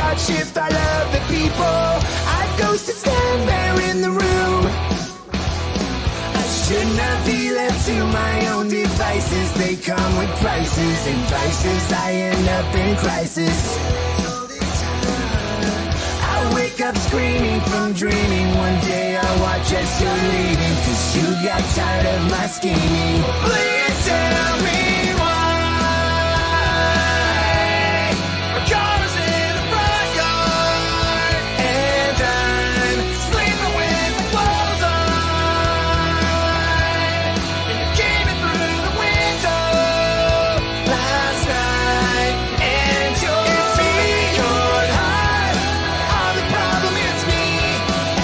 watch if I love the people. I ghost to stand there in the room. I should not be left to my own devices. They come with prices and prices. I end up in crisis. I wake up screaming from dreaming. One day I'll watch as you're leaving, 'cause you got tired of my scheming. Please tell me why. My car's in the front yard, and I'm sleeping with my clothes on. And you came in through the window last night, and it's me you're high. I'm the problem, it's me.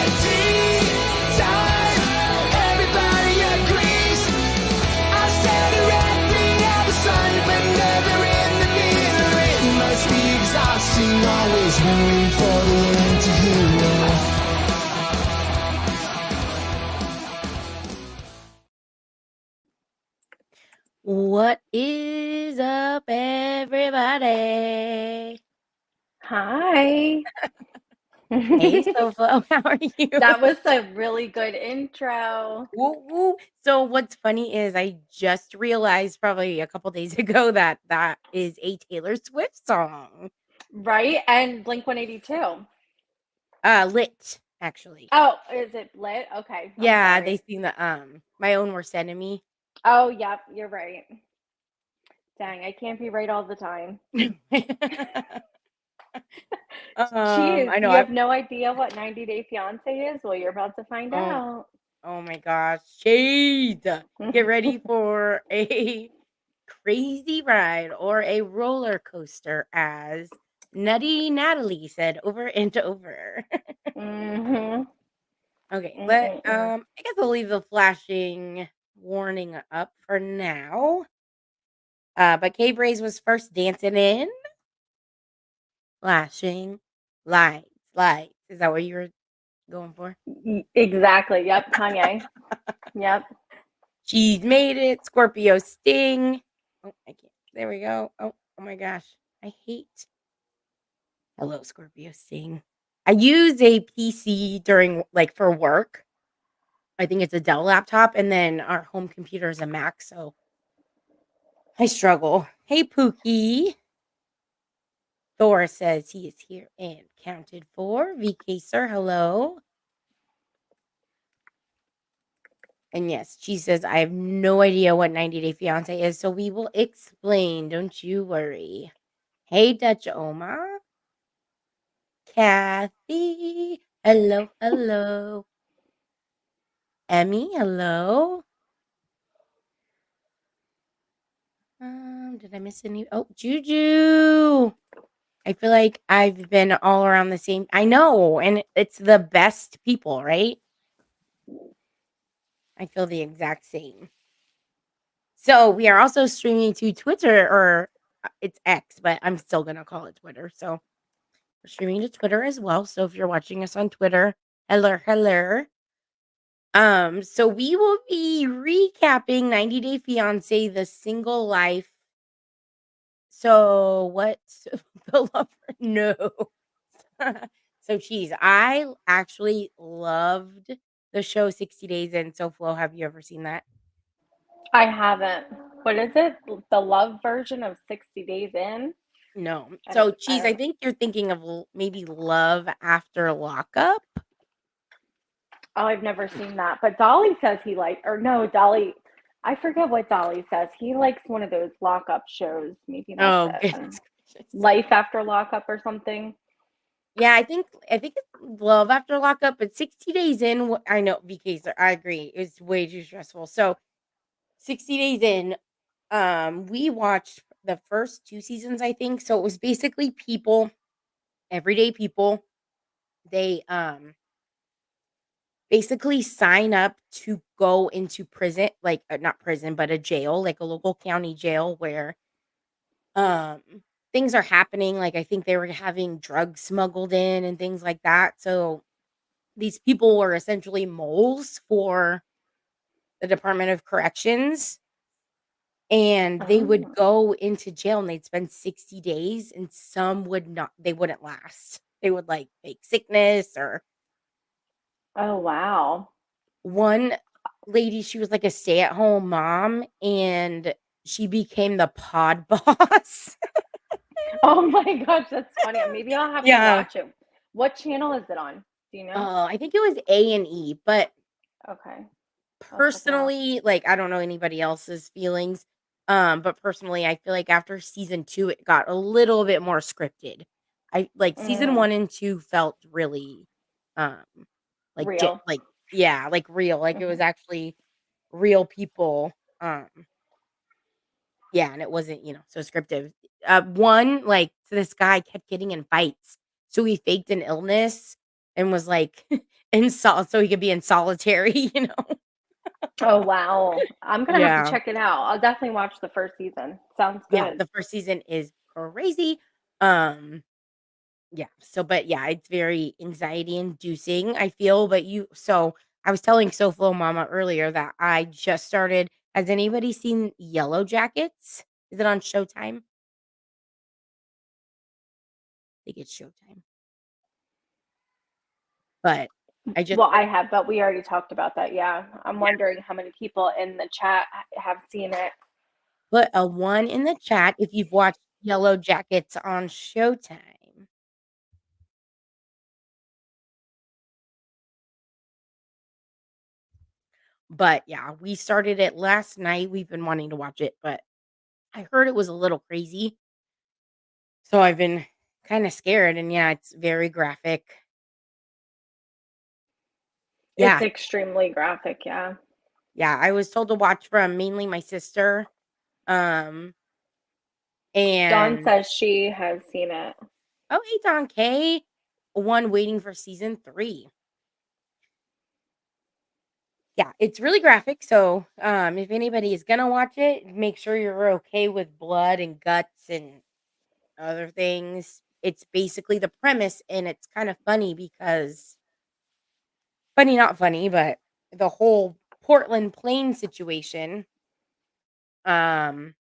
At tea time, everybody agrees. I stare directly at the sun, but never in the mirror. It must be exhausting, always rooting for the anti-hero. What is up, everybody? Hi. Hey, Sofo, how are you? That was a really good intro. Woo, woo. So what's funny is I just realized probably a couple days ago that that is a Taylor Swift song. Right? And Blink 182. Lit, actually. Oh, is it lit? Okay. I'm Yeah, sorry. they sing the My Own Worst Enemy. Oh, yep, you're right. Dang, I can't be right all the time. Jeez, I know. you have no idea what 90 Day Fiance is? Well, you're about to find Oh, out. oh my gosh. Shade. Get ready for a crazy ride or a roller coaster, as Natalie said over and over. Mm-hmm. Okay, Mm-mm-mm. I guess I'll leave the flashing warning up for now. But K Braze was first dancing in. Flashing lights, lights. Is that what you were going for? Exactly. Yep, Kanye. Yep. She's made it. Scorpio Sting. Oh, I can't. There we go. Oh my gosh. I hate. Hello, Scorpio Sting. I use a PC during for work. I think it's a Dell laptop, and then our home computer is a Mac, so I struggle. Hey, Pookie. Thor says he is here and counted for. VK Sir, hello. And yes, she says, I have no idea what 90 Day Fiance is, so we will explain. Don't you worry. Hey, Dutch Oma. Kathy. Hello, hello. Emmy, hello. Did I miss any? Oh, Juju. I feel like I've been all around the same. I know, and it's the best people, right? I feel the exact same. So we are also streaming to Twitter, or it's X, but I'm still gonna call it Twitter. So we're streaming to Twitter as well. So if you're watching us on Twitter, hello, hello. So we will be recapping 90 Day Fiance, the single life. So what's the lover? No. So cheese. I actually loved the show 60 Days In. So Flo, have you ever seen that? I haven't. What is it? The love version of 60 Days In? No. I So don't. cheese, I think you're thinking of maybe Love After Lockup. Oh, I've never seen that. But Dolly says he or no, Dolly. I forget what Dolly says. He likes one of those lockup shows. Maybe that's Oh, it. goodness gracious. Life After Lockup or something. Yeah, I think it's Love After Lockup, but 60 Days In, I know VK, sir, I agree. It's way too stressful. So 60 Days In, we watched the first 2 seasons, I think. So it was basically people, everyday people. They basically sign up to go into prison, like not prison, but a jail, like a local county jail where um things are happening. Like I think they were having drugs smuggled in and things like that. So these people were essentially moles for the Department of Corrections. and they would Oh. go into jail and they'd spend 60 days, and some would not, they wouldn't last. They would like fake sickness, or Oh, wow. one lady, she was like a stay-at-home mom, and she became the pod boss. Oh my gosh, that's funny. Maybe I'll have to Yeah. watch it. What channel is it on? Do you know? I think it was A&E, but Okay, I'll check it out. personally, like, I don't know anybody else's feelings, but personally, I feel like after season 2, it got a little bit more scripted. I like season Mm, 1 and 2 felt really, um, real. like yeah, like real, like it was Hmm. actually real people, um, yeah, and it wasn't, so scripted. One, like, so this guy kept getting in fights, so he faked an illness and was, like, so he could be in solitary, you know? Oh, wow. I'm gonna have to Yeah. check it out. I'll definitely watch the first season. Sounds Yeah, good. the first season is crazy. Um, yeah, so but yeah, it's very anxiety inducing, I feel, but I was telling SoFlo Mama earlier that I just started. Has anybody seen Yellow Jackets? Is it on Showtime? I think it's Showtime. But I just Well, I have, but we already talked about that. Yeah. I'm yeah, wondering how many people in the chat have seen it. put a 1 in the chat if you've watched Yellow Jackets on Showtime. But yeah, we started it last night. We've been wanting to watch it, but I heard it was a little crazy. So I've been kinda scared, and yeah, it's very graphic. It's Yeah, extremely graphic. Yeah. yeah, I was told to watch from mainly my sister, um, Dawn and says she has seen it. oh, hey, Don K, one waiting for season 3. Yeah, it's really graphic, so, if anybody is gonna watch it, make sure you're okay with blood and guts and other things. It's basically the premise, and it's kinda funny because funny, not funny, but the whole Portland plane situation. Um,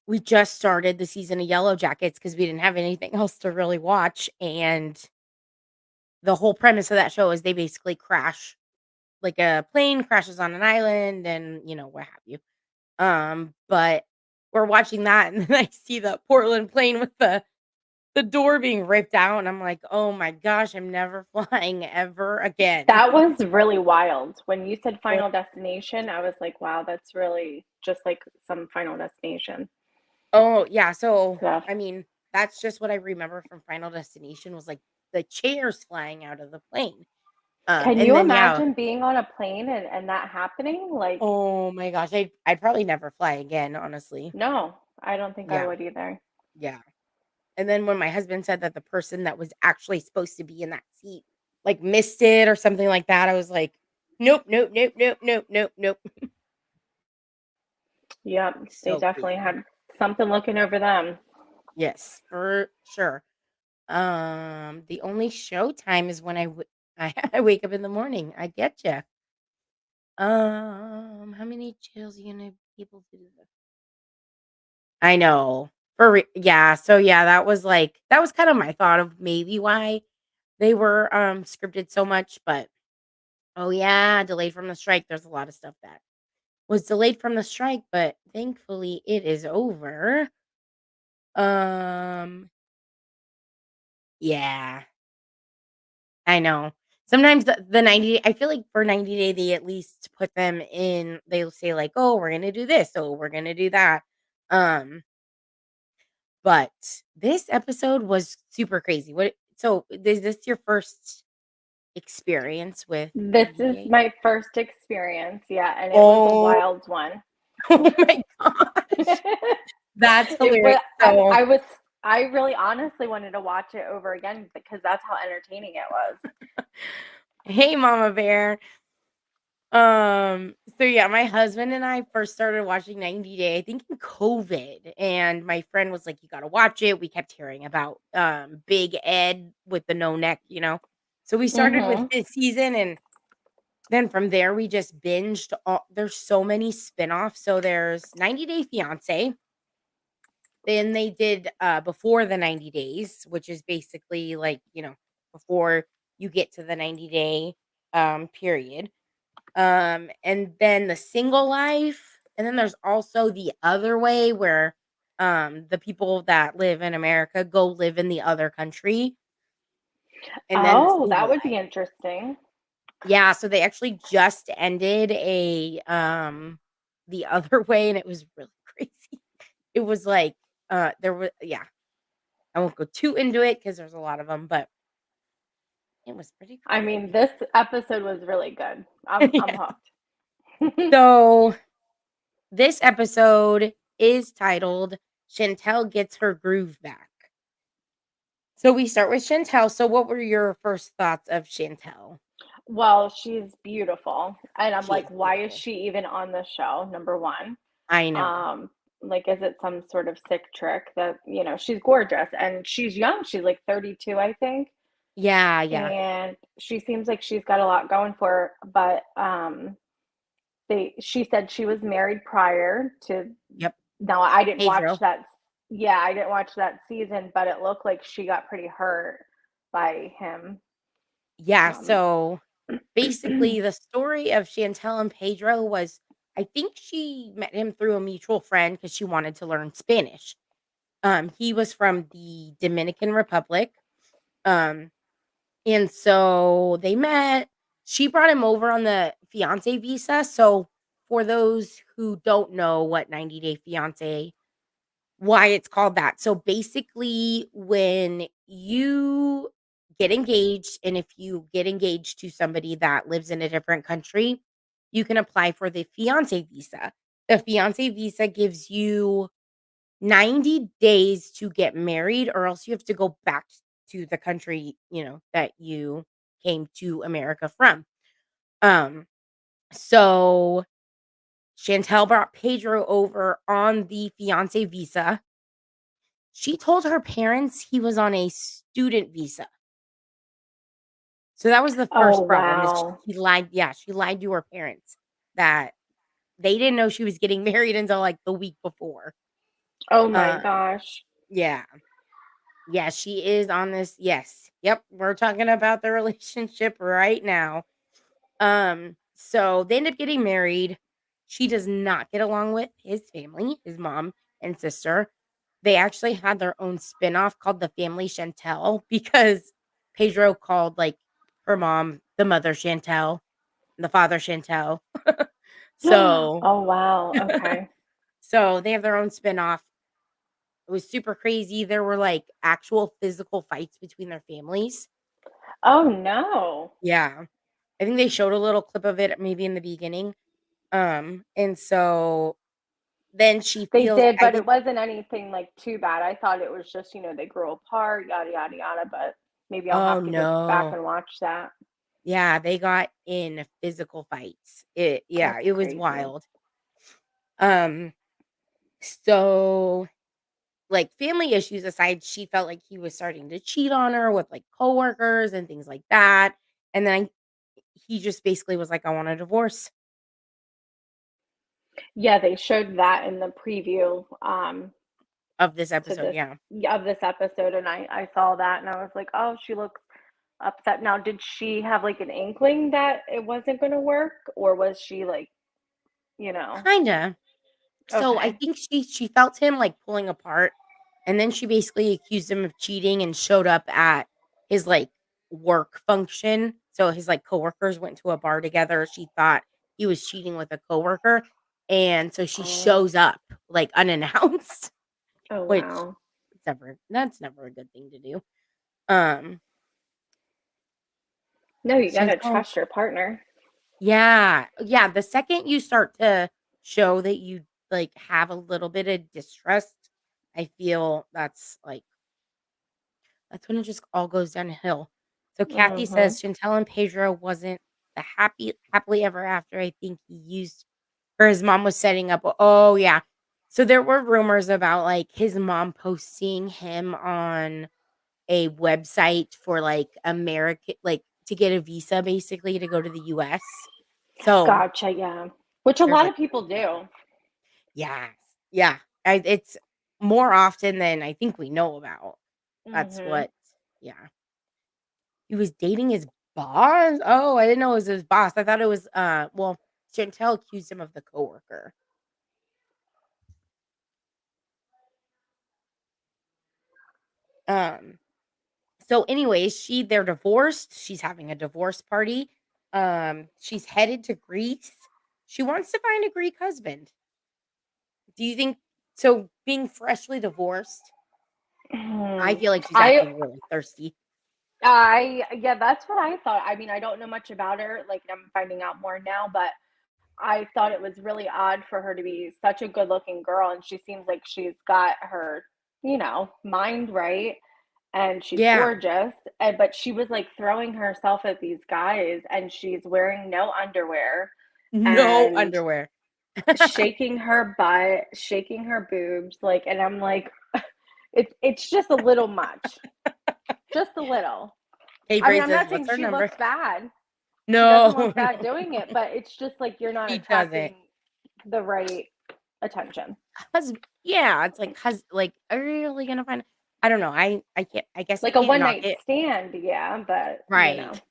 we just started the season of Yellow Jackets because we didn't have anything else to really watch, and the whole premise of that show is they basically crash, like a plane crashes on an island, and, what have you. But we're watching that, and then I see the Portland plane with the door being ripped out, and I'm like, "Oh my gosh, I'm never flying ever again." That was really wild. When you said Oh, Final Destination, I was like, wow, that's really just like some Final Destination oh, yeah, so, stuff. I mean, that's just what I remember from Final Destination was, like, the chairs flying out of the plane. Can And you then, yeah, imagine being on a plane and that happening? Like, oh my gosh, I'd probably never fly again, honestly. no, I don't think I Yeah, would either. yeah. And then when my husband said that the person that was actually supposed to be in that seat, like, missed it or something like that, I was like, "Nope, nope, nope, nope, nope, nope, nope." Yep, they So definitely crazy. had something looking over them. Yes, for sure. The only showtime is when I wake up in the morning. I get you. How many jails are you gonna people to do this? I know. Yeah, so yeah, that was kind of my thought of maybe why they were scripted so much, but oh yeah, delayed from the strike. There's a lot of stuff that was delayed from the strike, but thankfully it is over. Um, yeah, I know. Sometimes the 90 I feel like for 90 day they at least put them in, they'll say like, "Oh, we're gonna do this, oh, we're gonna do that." Um, but this episode was super crazy. Is this your first experience with This 90 is Day? my first experience, yeah, and it was a Oh, wild one. oh my gosh. That's It hilarious. was So, I really honestly wanted to watch it over again because that's how entertaining it was. hey, Mama Bear. So yeah, my husband and I first started watching 90 Day, I think in COVID, and my friend was like, "You gotta watch it." We kept hearing about Big Ed with the no neck. So we started with Mhm. his season, and then from there, we just binged all there's so many spinoffs. So there's 90 Day Fiance. Then they did before the 90 days, which is basically like, before you get to the 90-day period. And then the single life, and then there's also the other way where the people that live in America go live in the other country, and then the Oh, single that would be life. interesting. Yeah, so they actually just ended the other way, and it was really crazy. It was like there was yeah, I won't go too into it because there's a lot of them, but it was pretty I crazy. mean, this episode was really good. I'm Yeah. hooked. So this episode is titled Chantel Gets Her Groove Back. So we start with Chantel. So what were your first thoughts of Chantel? Well, she's beautiful. And I'm She like, is why is beautiful. she even on the show? Number one. I know. Um, like, is it some sort of sick trick that, she's gorgeous and she's young. She's like 32, I think. Yeah, yeah. And she seems like she's got a lot going for her. But she said she was married prior to. Yep. No, I didn't watch Pedro. that. Yeah, I didn't watch that season, but it looked like she got pretty hurt by him. Yeah, Um, so basically the story of Chantel and Pedro was I think she met him through a mutual friend because she wanted to learn Spanish. He was from the Dominican Republic. Um, and so they met. She brought him over on the fiance visa. So for those who don't know what 90 Day Fiance, why it's called that. So basically, when you get engaged, and if you get engaged to somebody that lives in a different country, you can apply for the fiance visa. The fiance visa gives you 90 days to get married, or else you have to go back to the country, that you came to America from. Um, so Chantel brought Pedro over on the fiance visa. She told her parents he was on a student visa. So that was the oh first problem is wow. she lied. Yeah, she lied to her parents that they didn't know she was getting married until like the week before. Oh my Um, gosh. yeah. Yeah, she is on this. Yes. Yep. We're talking about the relationship right now. So they end up getting married. She does not get along with his family, his mom and sister. They actually had their own spinoff called The Family Chantel because Pedro called like her mom the mother Chantel and the father Chantel. So Oh wow. Okay. so they have their own spinoff. It was super crazy. There were like actual physical fights between their families. Oh no. Yeah. I think they showed a little clip of it maybe in the beginning. And so then she They feels did, I but it think wasn't anything like too bad. I thought it was just, they grew apart, yada yada yada, but maybe I'll oh have to go back no. and watch that. Yeah, they got in physical fights. That's It was crazy. wild. Um, so like family issues aside, she felt like he was starting to cheat on her with like coworkers and things like that. And then he just basically was like, I want a divorce Yeah, they showed that in the preview of this to episode. this Yeah. of this episode, and I saw that and I was like, "Oh, she looks upset." Now, did she have like an inkling that it wasn't going to work, or was she like, you know, Kinda. So I okay. think she felt him like pulling apart, and then she basically accused him of cheating and showed up at his like work function. So his like coworkers went to a bar together. She thought he was cheating with a coworker, and so she Oh, shows up like unannounced, oh which wow. that's never a good thing to do. Um, No, you got to Chantel, trust your partner. yeah, yeah. The second you start to show that you like have a little bit of distrust, I feel that's when it just all goes downhill. So Kathy Mhm. says Chantel and Pedro wasn't the happily ever after. I think he used or his mom was setting up. Oh yeah. So there were rumors about like his mom posting him on a website for like American like to get a visa basically to go to the US. So Gotcha, yeah. Which a there's lot like of people do. yes. Yeah. It's more often than I think we know about. That's Mhm. what yeah. He was dating his boss? Oh, I didn't know it was his boss. I thought it was, well, Chantel accused him of the coworker. Um, so anyways, they're divorced. She's having a divorce party. She's headed to Greece. She wants to find a Greek husband. Do you think so? Being freshly divorced, I Mhm. feel like she's I acting really thirsty. yeah, that's what I thought. I mean, I don't know much about her. Like, I'm finding out more now, but I thought it was really odd for her to be such a good-looking girl, and she seems like she's got her, mind right, and she's Yeah, gorgeous. And but she was like throwing herself at these guys, and she's wearing no underwear no and underwear. shaking her butt, shaking her boobs, like, and I'm like, it's just a little much, just a little. Hey, I mean, Bray I'm says, not saying "What's her she number?" looks bad. She doesn't No, look bad no, doing it, but it's just like you're not she doesn't. attracting the right attention. Yeah, it's like, like, are you really gonna find I don't know, I can't I guess I Like a can't one knock night it. stand, yeah, but Right.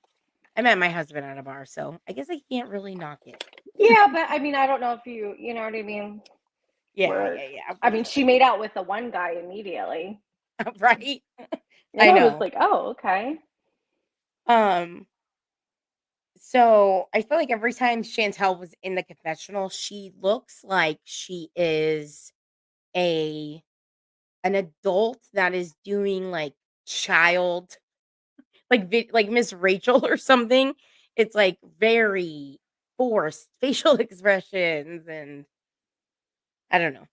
I met my husband at a bar, so I guess I can't really knock it. yeah, but I mean, I don't know if you know what I mean? Yeah, Where, yeah, yeah, I for mean, she sure. made out with the one guy immediately. Right? And I I was know. like, oh, okay. Um, so I feel like every time Chantel was in the confessional, she looks like she is a an adult that is doing, like, child like Miss Rachel or something. It's, like, very forced facial expressions, and I don't know.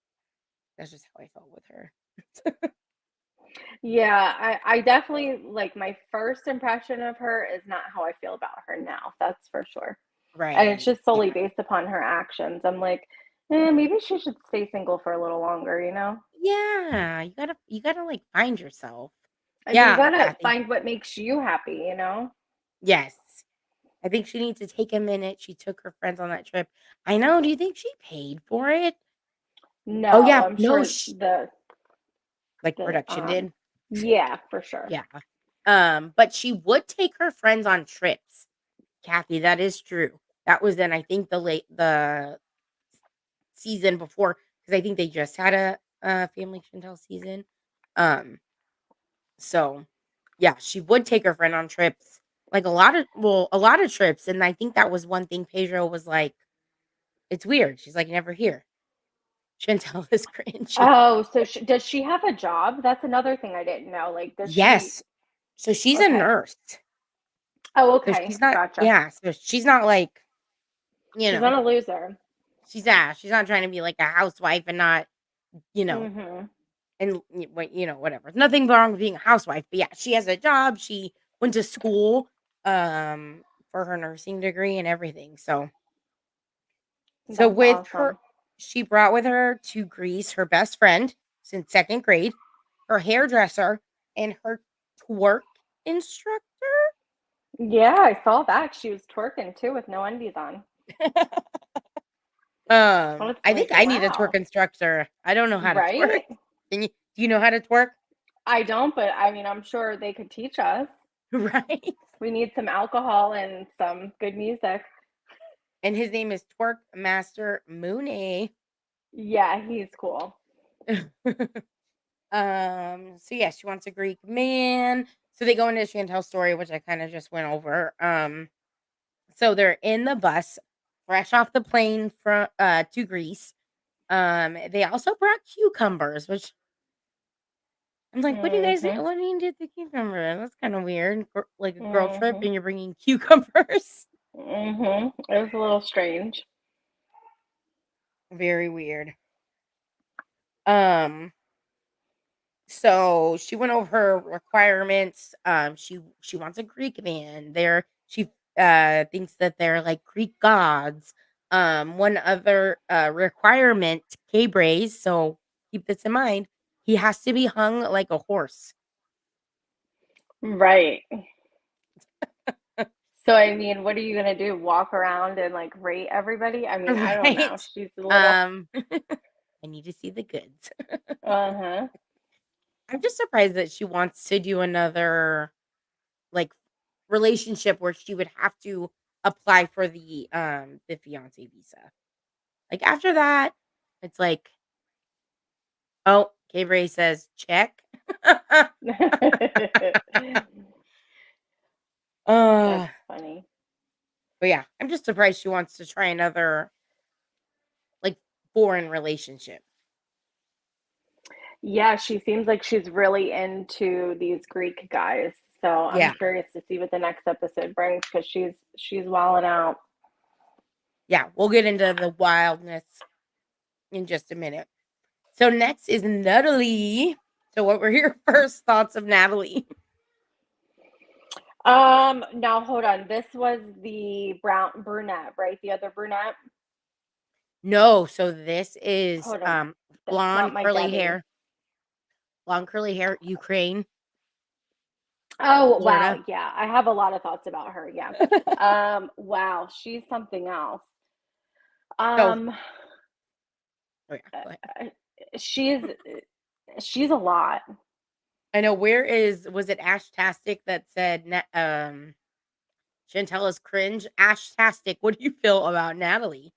That's just how I felt with her. Yeah, I definitely like my first impression of her is not how I feel about her now. That's for sure. And it's Right. just Yeah. solely based upon her actions. I'm like, maybe she should stay single for a little longer, you know? Yeah, you gotta, like, find yourself. I mean, you Yeah, gotta Kathy. find what makes you happy, you know? Yes. I think she needs to take a minute. She took her friends on that trip. I know, do you think she paid for it? Oh, No, yeah. I'm No, sure like, the production did? yeah, for sure. Yeah. But she would take her friends on trips. Kathy, that is true. That was in, I think, the season before, because I think they just had a Family Chantel season. Um, so, yeah, she would take her friend on trips, like, a lot of trips, and I think that was one thing Pedro was like, "It's weird." She's like, "Never here." Chantel is cringy. Oh, so does she have a job? That's another thing I didn't know. Like, does she Yes. So she's a okay. nurse. Oh, So okay. she's not Gotcha. yeah, so she's not like, you She's know, not a loser. she's not trying to be like a housewife and not, you know, Mhm. and whatever. Nothing wrong with being a housewife, but yeah, she has a job. She went to school for her nursing degree and everything. So That's with her awesome. she brought with her to Greece her best friend since 2nd grade, her hairdresser, and her twerk instructor. Yeah, I saw that. She was twerking too with no undies on. I was I think like, I need a twerk wow. instructor. I don't know how to twerk. Right? Do you know how to twerk? I don't, but I mean, I'm sure they could teach us. Right? We need some alcohol and some good music. And his name is Twerk Master Mooney. Yeah, he's cool. So yeah, she wants a Greek man. So they go into Chantel's story, which I kind of just went over. So they're in the bus, fresh off the plane from to Greece. They also brought cucumbers, which I'm like, what do you guys Mhm. what do you do with the cucumber? That's kind of weird. Like a girl trip Mhm. and you're bringing cucumbers. Mhm. It was a little strange. Very weird. Um, so she went over her requirements. She wants a Greek man. She thinks that they're like Greek gods. One other requirement, K-Braze, so keep this in mind. He has to be hung like a horse. Right. So I mean, what are you gonna do? Walk around and like rate everybody? I mean, I don't know. Right? She's a little I need to see the goods. uh-huh. I'm just surprised that she wants to do another, like, relationship where she would have to apply for the fiance visa. Like, after that, it's like, "Oh, K-Ray says, 'Check.'" Uh, That's funny. but yeah, I'm just surprised she wants to try another, like, foreign relationship. Yeah, she seems like she's really into these Greek guys. So I'm Yeah, curious to see what the next episode brings because she's wilding out. yeah, we'll get into the wildness in just a minute. So next is Natalie. So what were your first thoughts of Natalie? Now hold on. This was the brown brunette, right? The other brunette. No, so this is Hold on. That's not blonde my curly Debbie. hair. Blonde curly hair, Ukraine, Oh, wow. Florida. Yeah, I have a lot of thoughts about her. Yeah. Wow, she's something else. So, Um, oh yeah, go ahead. uh, she's she's a lot. I know, where is was it Ashtastic that said Chantel is cringe? Ashtastic, what do you feel about Natalie?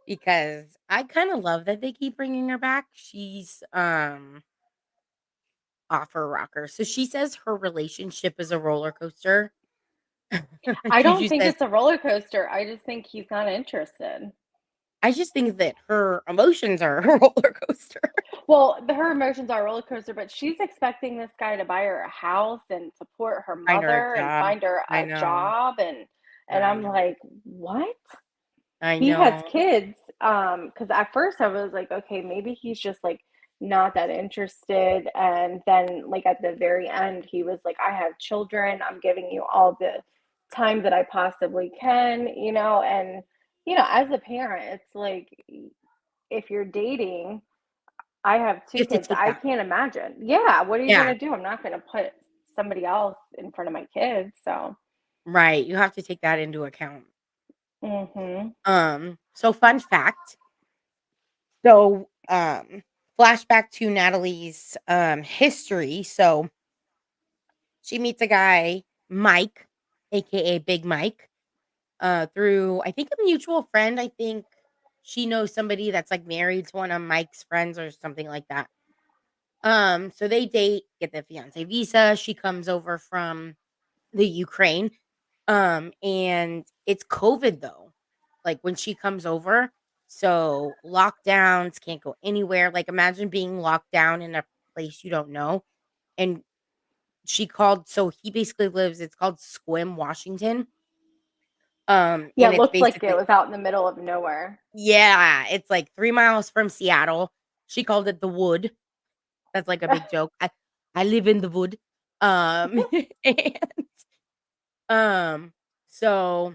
Because I kind of love that they keep bringing her back. She's off her rocker. So she says her relationship is a roller coaster. I don't Juju think says, it's a roller coaster. I just think he's not interested. I just think that her emotions are a roller coaster. Well, her emotions are a roller coaster, but she's expecting this guy to buy her a house and support her Find her a mother and job. find her I a know. job and I I'm know. like, "What?" I He has know. kids, because at first I was like, "Okay, maybe he's just, like, not that interested," and then, like, at the very end, he was like, "I have children, I'm giving you all the time that I possibly can," and, as a parent, it's like, if you're dating I have You 2 have to kids, take I that. can't imagine. Yeah, what are you Yeah. gonna do? I'm not gonna put somebody else in front of my kids, so Right. You have to take that into account. mhm. So fun fact. So, flashback to Natalie's history. So she meets a guy, Mike, aka Big Mike, through, I think, a mutual friend. I think she knows somebody that's like married to one of Mike's friends or something like that. So they date, get the fiance visa. She comes over from the Ukraine. And it's COVID though. Like when she comes over, so lockdowns, can't go anywhere. Like imagine being locked down in a place you don't know. And she called, so he basically lives, it's called Squim, Washington. Yeah, And it it's looked like it basically, was out in the middle of nowhere. yeah, it's like 3 miles from Seattle. She called it the wood. That's like a big joke. I live in the wood. And um, so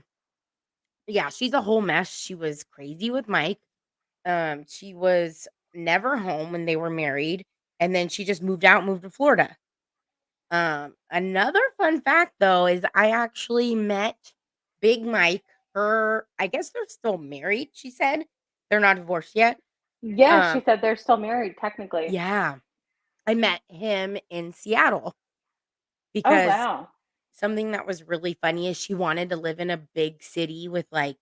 yeah, she's a whole mess. She was crazy with Mike. She was never home when they were married, and then she just moved to Florida. Another fun fact though is I actually met Big Mike. I guess they're still married, she said. They're not divorced yet. Yeah, she Um, said they're still married technically. yeah. I met him in Seattle Oh, because wow. something that was really funny is she wanted to live in a big city with like,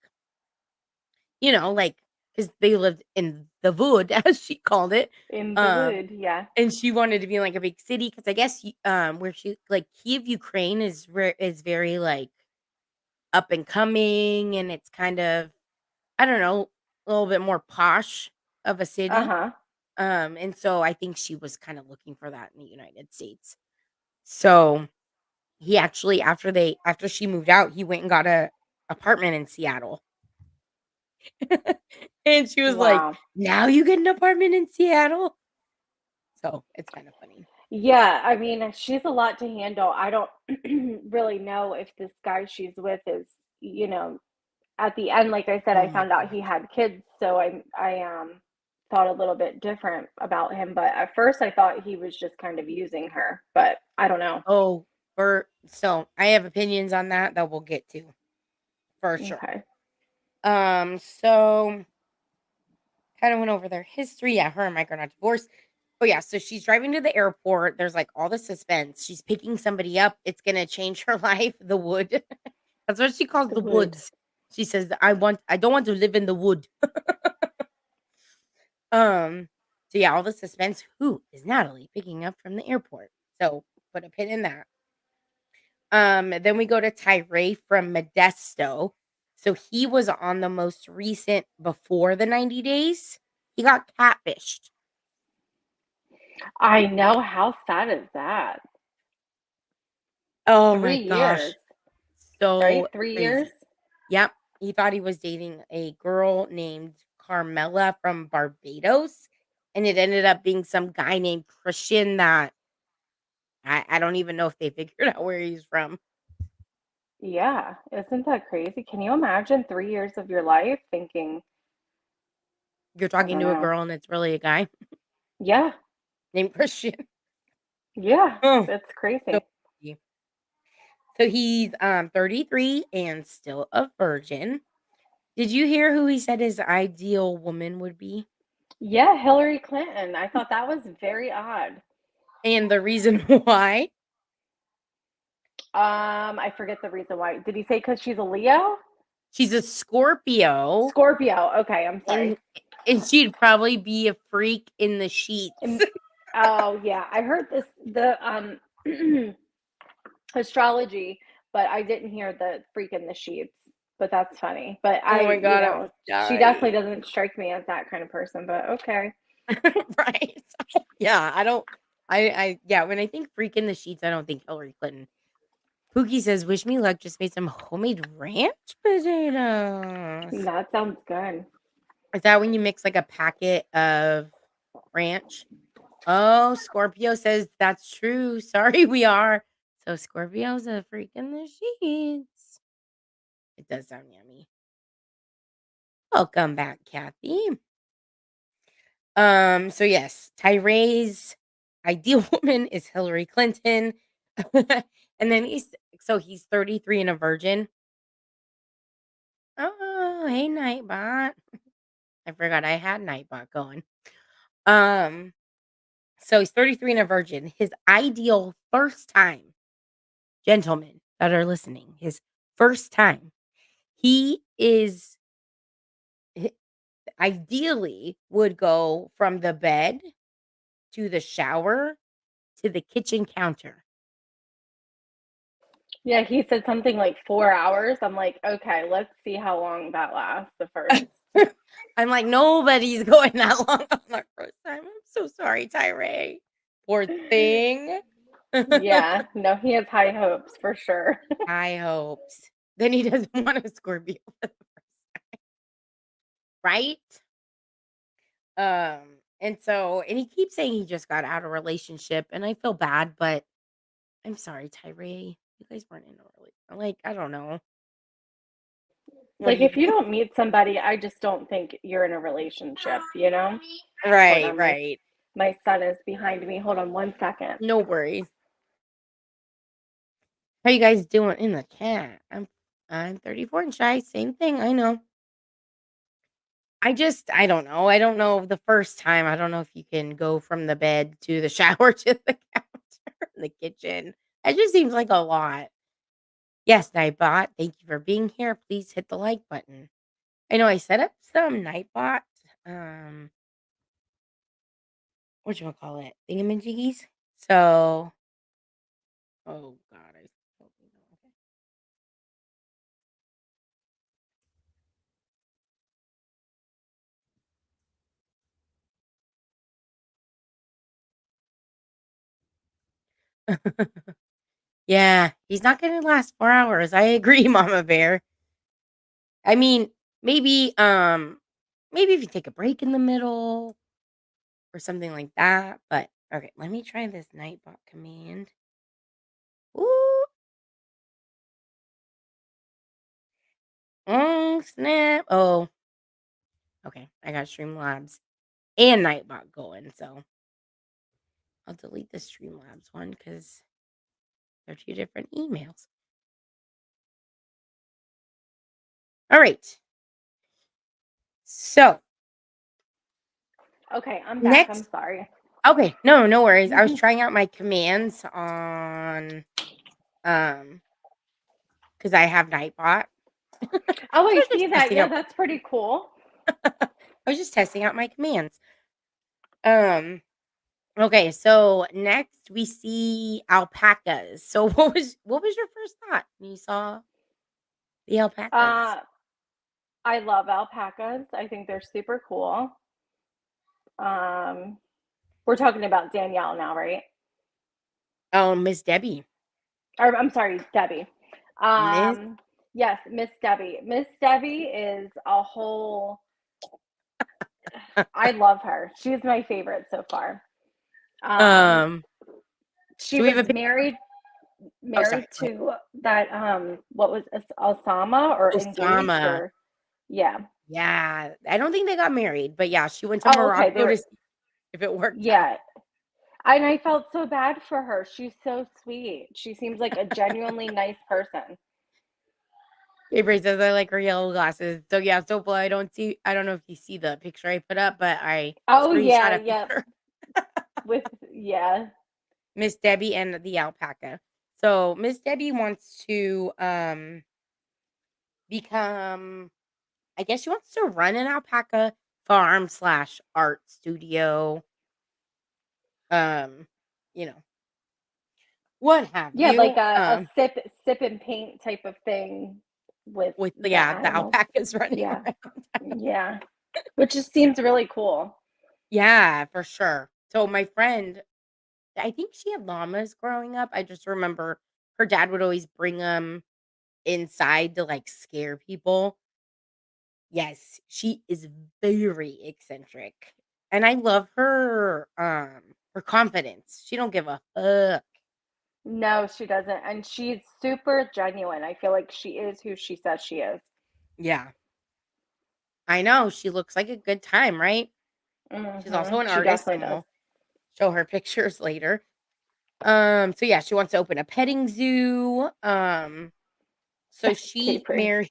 like, because they lived in the wood, as she called it. In the Um, wood, yeah. and she wanted to be in, like, a big city because I guess, where she like, Kiev, Ukraine is very, like, up and coming, and it's kind of, I don't know, a little bit more posh of a city. Uh-huh. And so I think she was kinda looking for that in the United States. So, he actually, after she moved out, he went and got a apartment in Seattle. And she was like, Wow. "Now you get an apartment in Seattle?" So, it's kinda funny. Yeah, I mean, she's a lot to handle. I don't really know if this guy she's with is, you know, at the end, like I said, Oh I my found out he gosh. had kids, so I thought a little bit different about him, but at first I thought he was just kind of using her, but I don't know. Oh, So I have opinions on that we'll get to for sure. Okay. So kind of went over their history. Yeah, her and Mike are not divorced. Oh yeah, so she's driving to the airport. There's like all the suspense. She's picking somebody up. It's gonna change her life. The wood. That's what she calls The the wood. woods. She says, I don't want to live in the wood. So yeah, all the suspense. Who is Natalie picking up from the airport? So put a pin in that. Then we go to Tyray from Modesto. So he was on the most recent before the 90 days. He got catfished. I know. How sad is that? Oh my 3 years, gosh. So right? 3 years? crazy. Yep. He thought he was dating a girl named Carmela from Barbados. And it ended up being some guy named Christian that I don't even know if they figured out where he's from. Yeah. Isn't that crazy? Can you imagine 3 years of your life thinking, You're I talking don't to a know. girl and it's really a guy Yeah. named Christian. Yeah. Oh, That's so crazy. crazy. So he's 33 and still a virgin. Did you hear who he said his ideal woman would be? Yeah, Hillary Clinton. I thought that was very odd. And the reason why? I forget the reason why. Did he say because she's a Leo? She's a Scorpio Scorpio. Okay, I'm sorry. and she'd probably be a freak in the sheets. Oh yeah, I heard the astrology, but I didn't hear the freak in the sheets. But that's funny. But Oh my god, I was she definitely dying. doesn't strike me as that kind of person. But okay. Right. Yeah, I don't yeah, when I think freak in the sheets, I don't think Hillary Clinton. Pookie says, "Wish me luck, just made some homemade ranch potatoes." That sounds good. Is that when you mix, like, a packet of ranch? Oh, Scorpio says, "That's true. Sorry, we are." So Scorpio's a freak in the sheets. It does sound yummy. Welcome back, Kathy. So yes, Tyray's ideal woman is Hillary Clinton. And then he's 33 and a virgin. Oh, hey Nightbot. I forgot I had Nightbot going. Um, so he's 33 and a virgin. His ideal first time, gentlemen that are listening, his first time, he is h- ideally would go from the bed to the shower to the kitchen counter. Yeah, he said something like 4 hours. I'm like, okay, let's see how long that lasts. The first. I'm like, nobody's going that long on their first time. I'm so sorry, Tyray. Poor thing. Yeah, no, he has high hopes for sure. High hopes. Then he doesn't want a Scorpio, right? And he keeps saying he just got out of a relationship, and I feel bad, but I'm sorry, Tyray. You guys weren't in a relationship. Like, I don't know. What do Like, you if you think? don't meet somebody, I just don't think you're in a relationship, you know? Hold Right, on, right. my son is behind me. Hold on 1 second. No worries. How you guys doing in the chat? I'm 34 and shy. Same thing. I know. I don't know. I don't know the first time. I don't know if you can go from the bed to the shower to the counter in the kitchen. It just seems like a lot. Yes, Nightbot. Thank you for being here. Please hit the like button. I know I set up some Nightbot, um, whatchamacallit, thingamajiggies. So, oh god, I hope you know, okay. Yeah, he's not gonna last 4 hours. I agree, Mama Bear. I mean, maybe, maybe if you take a break in the middle or something like that, but okay, let me try this Nightbot command. Ooh, oh, snap. Oh, okay, I got Streamlabs and Nightbot going, so I'll delete the Streamlabs one because They're 2 different emails. All right. So Okay, I'm back. I'm next, sorry. okay, no worries. I was trying out my commands on, because I have Nightbot. Oh, So I I was see just that. testing Yeah, out. that's pretty cool. I was just testing out my commands. Okay, so next we see alpacas. So what was your first thought when you saw the alpacas? I love alpacas. I think they're super cool. We're talking about Danielle now, right? Oh, Miss Debbie. Or I'm sorry, Debbie. Miss Yes, Miss Debbie. Miss Debbie is a whole. I love her. She's my favorite so far. um She so we have was a oh, sorry, married go ahead. to that what was Osama or engaged Osama. or yeah. Yeah, I don't think they got married, but yeah, she went to Oh, okay. They Morocco were to see if it worked out. yeah. And I felt so bad for her. She's so sweet. She seems like a genuinely nice person. Avery says I like her yellow glasses. So yeah, so far I don't know if you see the picture I put up, but I Oh screenshot yeah, a yeah. picture. With yeah. Miss Debbie and the alpaca. So Miss Debbie wants to become, I guess she wants to run an alpaca farm slash art studio. Um, you know, what have Yeah, like you. a sip and paint type of thing with With the yeah, the animals. alpacas running Yeah. around. Yeah. Which just seems really cool. Yeah, for sure. So my friend, I think she had llamas growing up. I just remember her dad would always bring them inside to like scare people. Yes, she is very eccentric. And I love her confidence. She don't give a fuck. No, she doesn't. And she's super genuine. I feel like she is who she says she is. Yeah. I know. She looks like a good time, right? She's also an She artist definitely and does. we'll show her pictures later. So yeah, she wants to open a petting zoo. So Capri.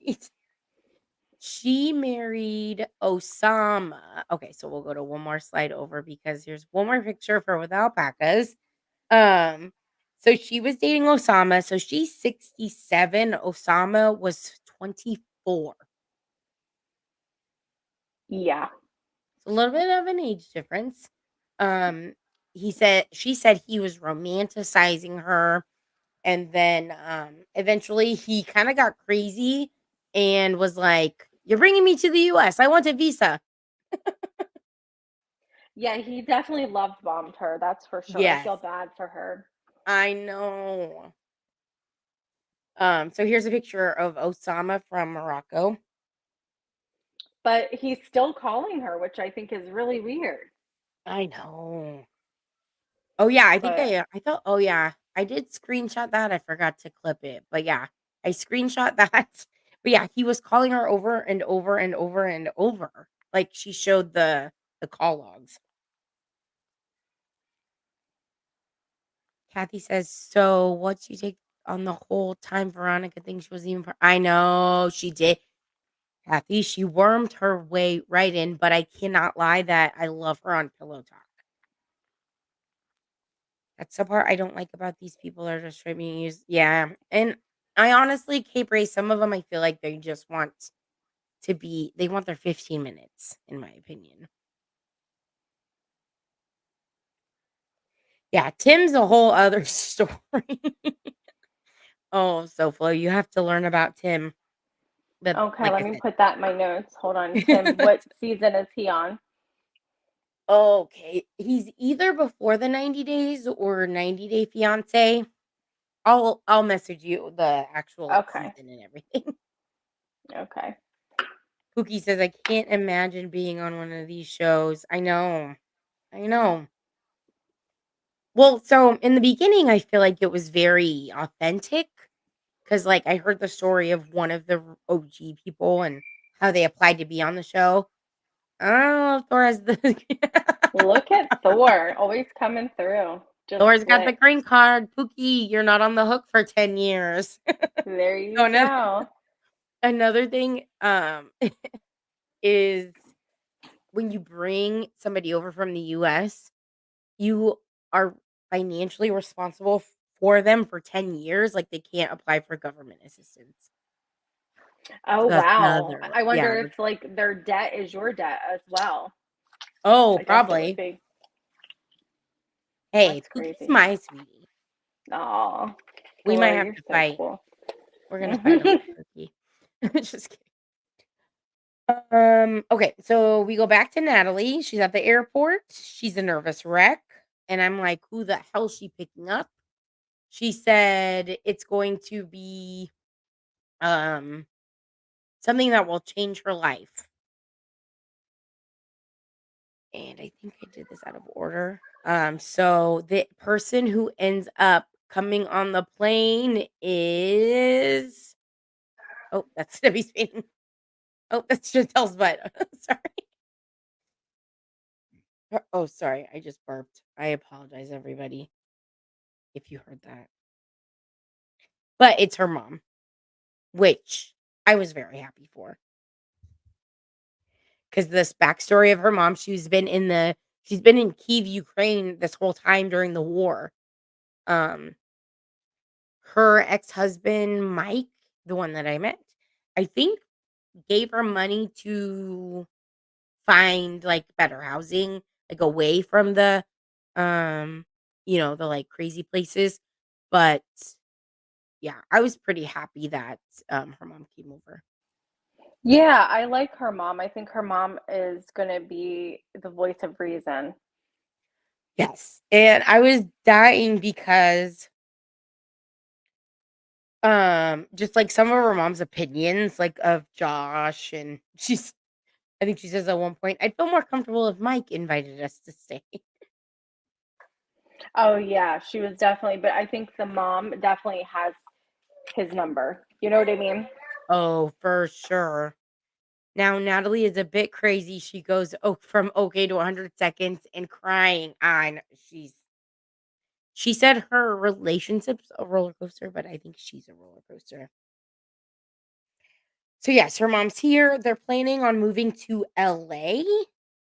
she married Osama. Okay, so we'll go to one more slide over because here's one more picture of her with alpacas. Um, so she was dating Osama. So she's 67. Osama was 24. Yeah. It's a little bit of an age difference. Um, she said he was romanticizing her. And then eventually he kind of got crazy and was like, "You're bringing me to the US. I want a visa." Yeah, he definitely love bombed her. That's for sure. I Yes, feel bad for her. I know. So here's a picture of Osama from Morocco. But he's still calling her, which I think is really weird. I know. Oh yeah, I think But I thought, oh yeah, I did screenshot that. I forgot to clip it. But yeah, I screenshot that. But yeah, he was calling her over and over and over and over. Like she showed the call logs. Kathy says, "So what's you take on the whole time Veronica thinks she was even I know she did. Kathy, she wormed her way right in, but I cannot lie that I love her on Pillow Talk. That's the part I don't like about these people that are just trying to use. Yeah. And I honestly, Cape Ray, some of them I feel like they just want they want their 15 minutes, in my opinion. Yeah, Tim's a whole other story. Oh, so Flo, you have to learn about Tim. But okay, like let I me said, put that in my notes. Hold on. Tim, what season is he on? okay, he's either before the 90 days or 90-day fiance. I'll message you the actual like Okay. season and everything. Okay. Pookie says I can't imagine being on one of these shows. I know. I know. Well, so in the beginning I feel like it was very authentic cuz like I heard the story of one of the OG people and how they applied to be on the show. I don't know if Thor has the Look at Thor, always coming through. Just Laura's got the split. green card. Pookie, you're not on the hook for 10 years. There So you go. another thing, is when you bring somebody over from the US, you are financially responsible for them for 10 years, like, they can't apply for government assistance. Oh, So that's wow. another I yeah, wonder if, that's like, their debt is your debt as well. oh, I guess it would probably. be. Hey, That's Pookie's crazy. my sweetie. Aw. We might Laura, have you're to so fight. cool. We're gonna fight over Pookie. Just kidding. Okay, so we go back to Natalie. She's at the airport. She's a nervous wreck. And I'm like, who the hell is she picking up? She said it's going to be um something that will change her life. And I think I did this out of order. So the person who ends up coming on the plane is oh, that's Debbie's painting. Oh, that's Chantel's butt. Sorry. Oh, sorry. I just burped. I apologize, everybody, if you heard that. But it's her mom, which I was very happy for. Because this backstory of her mom, she's been in Kiev, Ukraine this whole time during the war. Um, her ex-husband, Mike, the one that I met, I think gave her money to find like better housing, like away from the um, the like crazy places. But yeah, I was pretty happy that her mom came over. Yeah, I like her mom. I think her mom is gonna be the voice of reason. Yes. And I was dying because just like some of her mom's opinions like of Josh and I think she says at one point, I'd feel more comfortable if Mike invited us to stay. Oh, yeah, she was definitely, but I think the mom definitely has his number. You know what I mean? Oh, for sure. Now Natalie is a bit crazy. She goes from okay to 100 seconds and crying. I know she said her relationship's a roller coaster, but I think she's a roller coaster. So yes, her mom's here. They're planning on moving to LA.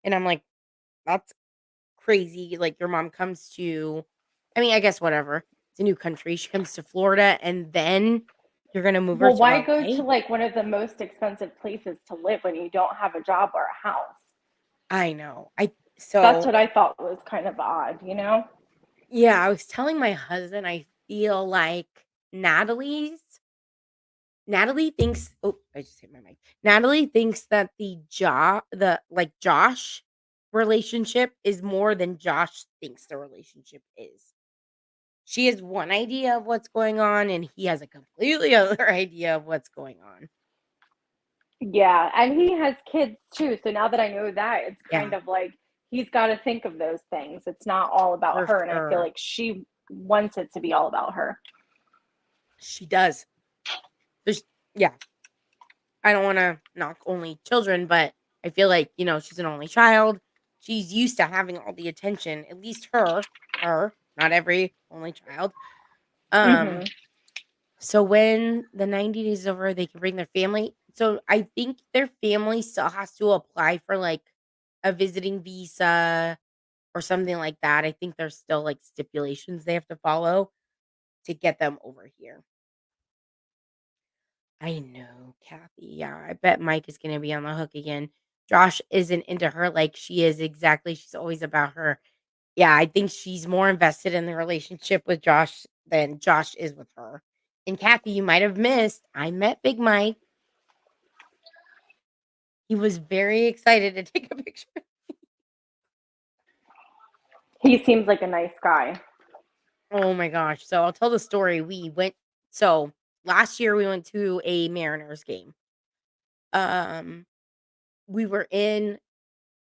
And I'm like, that's crazy. Like your mom comes to I mean, I guess whatever. It's a new country. She comes to Florida and then you're gonna move her Well, to why go to LA? like one of the most expensive places to live when you don't have a job or a house? I know. I That's so what I thought was kind of odd, you know? yeah, I was telling my husband I feel like Natalie thinks oh, I just hit my mic. Natalie thinks that the like Josh relationship is more than Josh thinks the relationship is. She has one idea of what's going on, and he has a completely other idea of what's going on. Yeah, and he has kids too. So now that I know that, it's kind Yeah, of like he's got to think of those things. It's not all about for her. And I feel sure. like she wants it to be all about her. She does. There's yeah, I don't wanna knock only children, but I feel like, she's an only child. She's used to having all the attention, at least her, not every only child. Um, Hmm. so when the 90 days is over, they can bring their family. So I think their family still has to apply for, like, a visiting visa or something like that. I think there's still, like, stipulations they have to follow to get them over here. I know, Kathy. Yeah, I bet Mike is gonna be on the hook again. Josh isn't into her like she is exactly. She's always about her. Yeah, I think she's more invested in the relationship with Josh than Josh is with her. And Kathy, you might have missed. I met Big Mike. He was very excited to take a picture. He seems like a nice guy. Oh my gosh. So I'll tell the story. So last year we went to a Mariners game. Um, we were in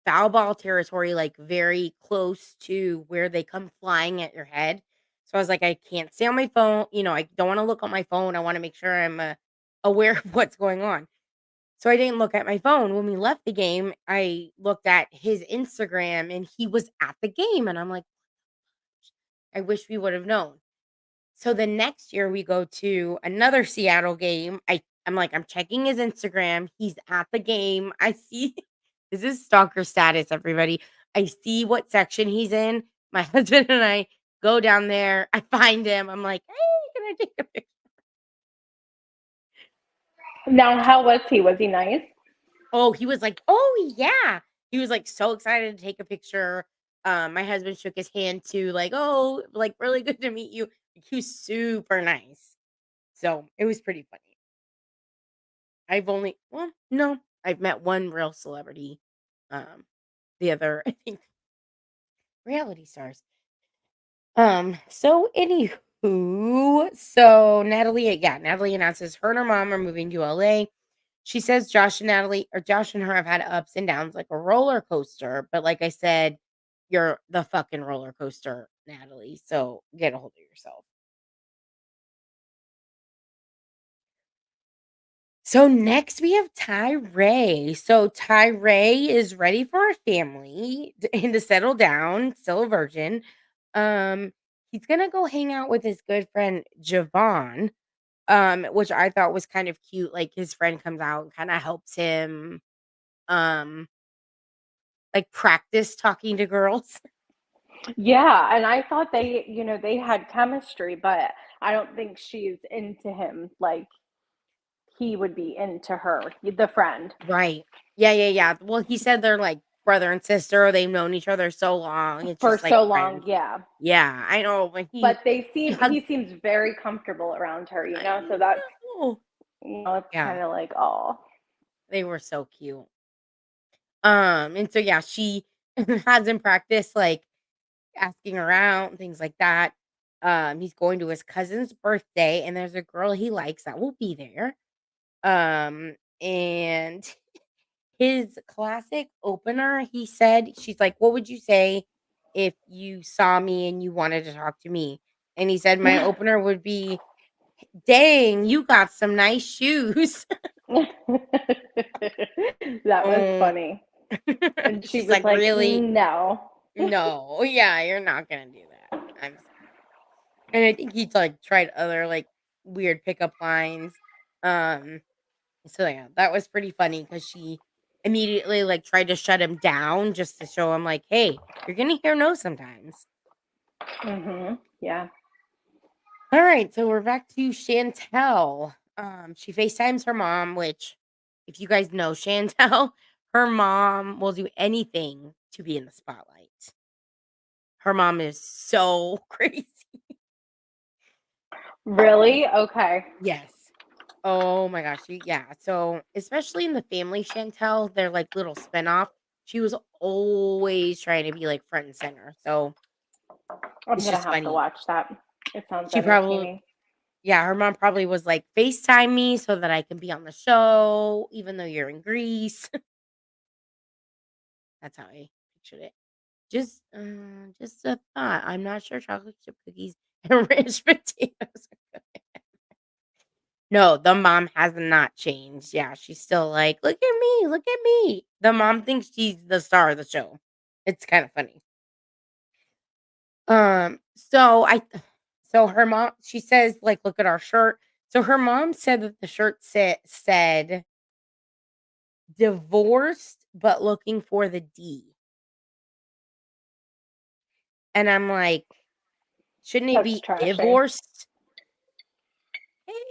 foul ball territory, like, very close to where they come flying at your head. So I was like, "I can't stay on my phone," I don't wanna look on my phone, I wanna make sure I'm, aware of what's going on. So I didn't look at my phone. When we left the game, I looked at his Instagram, and he was at the game, and I'm like I wish we would have known. So the next year we go to another Seattle game. I'm like, I'm checking his Instagram. He's at the game. I see this is stalker status, everybody. I see what section he's in. My husband and I go down there. I find him. I'm like, hey, can I take a picture? Now, how was he? Was he nice? Oh, he was like, oh yeah. He was like so excited to take a picture. My husband shook his hand too, like, oh, like really good to meet you. He was super nice. So it was pretty funny. No, I've met one real celebrity. The other, I think, reality stars. So anywho, so Natalie announces her and her mom are moving to LA. She says Josh and her have had ups and downs like a roller coaster. But like I said, you're the fucking roller coaster, Natalie. So get a hold of yourself. So next we have Tyray. So Tyray is ready for a family and to settle down, still a virgin. Um, he's gonna go hang out with his good friend Javon, which I thought was kind of cute. Like his friend comes out and kind of helps him um like practice talking to girls. Yeah, and I thought they had chemistry, but I don't think she's into him like he would be into her, the friend, Right. Yeah. Well, he said they're like brother and sister. They've known each other so long. It's for just like so long. friends. Yeah. Yeah, I know. When But he hugged, he seems very comfortable around her, I so that's, know. it's Yeah, kind of like, oh. they were so cute. And so yeah, she has him practice like asking around, things like that. He's going to his cousin's birthday, and there's a girl he likes that will be there. And his classic opener, he said, she's like, "What would you say if you saw me and you wanted to talk to me?" And he said, "My opener would be, dang, you got some nice shoes." That was Oh, funny. And she she's was like, like, "Really? no. No, yeah, you're not gonna do that." I'm sorry. And I think he's like tried other like weird pickup lines. Um, so yeah, that was pretty funny because she immediately like tried to shut him down just to show him like, hey, you're gonna hear no sometimes. Yeah. All right, so we're back to Chantel. She FaceTimes her mom, which if you guys know Chantel, her mom will do anything to be in the spotlight. Her mom is so crazy. Really? Okay. Yes. Oh my gosh, yeah. So, especially in the family Chantel, their like little spinoff, she was always trying to be like front and center. So I'm it's gonna just have to funny. watch that. It sounds She probably, entertaining. yeah, her mom probably was like, FaceTime me so that I can be on the show, even though you're in Greece. That's how I pictured it. Just a thought. I'm not sure chocolate chip cookies and ranch potatoes. No, the mom has not changed. Yeah, she's still like, "Look at me, look at me." The mom thinks she's the star of the show. It's kind of funny. So so her mom, she says, like, "Look at our shirt." So her mom said that the shirt said divorced but looking for the D. And I'm like, shouldn't it That's be trashy. divorced?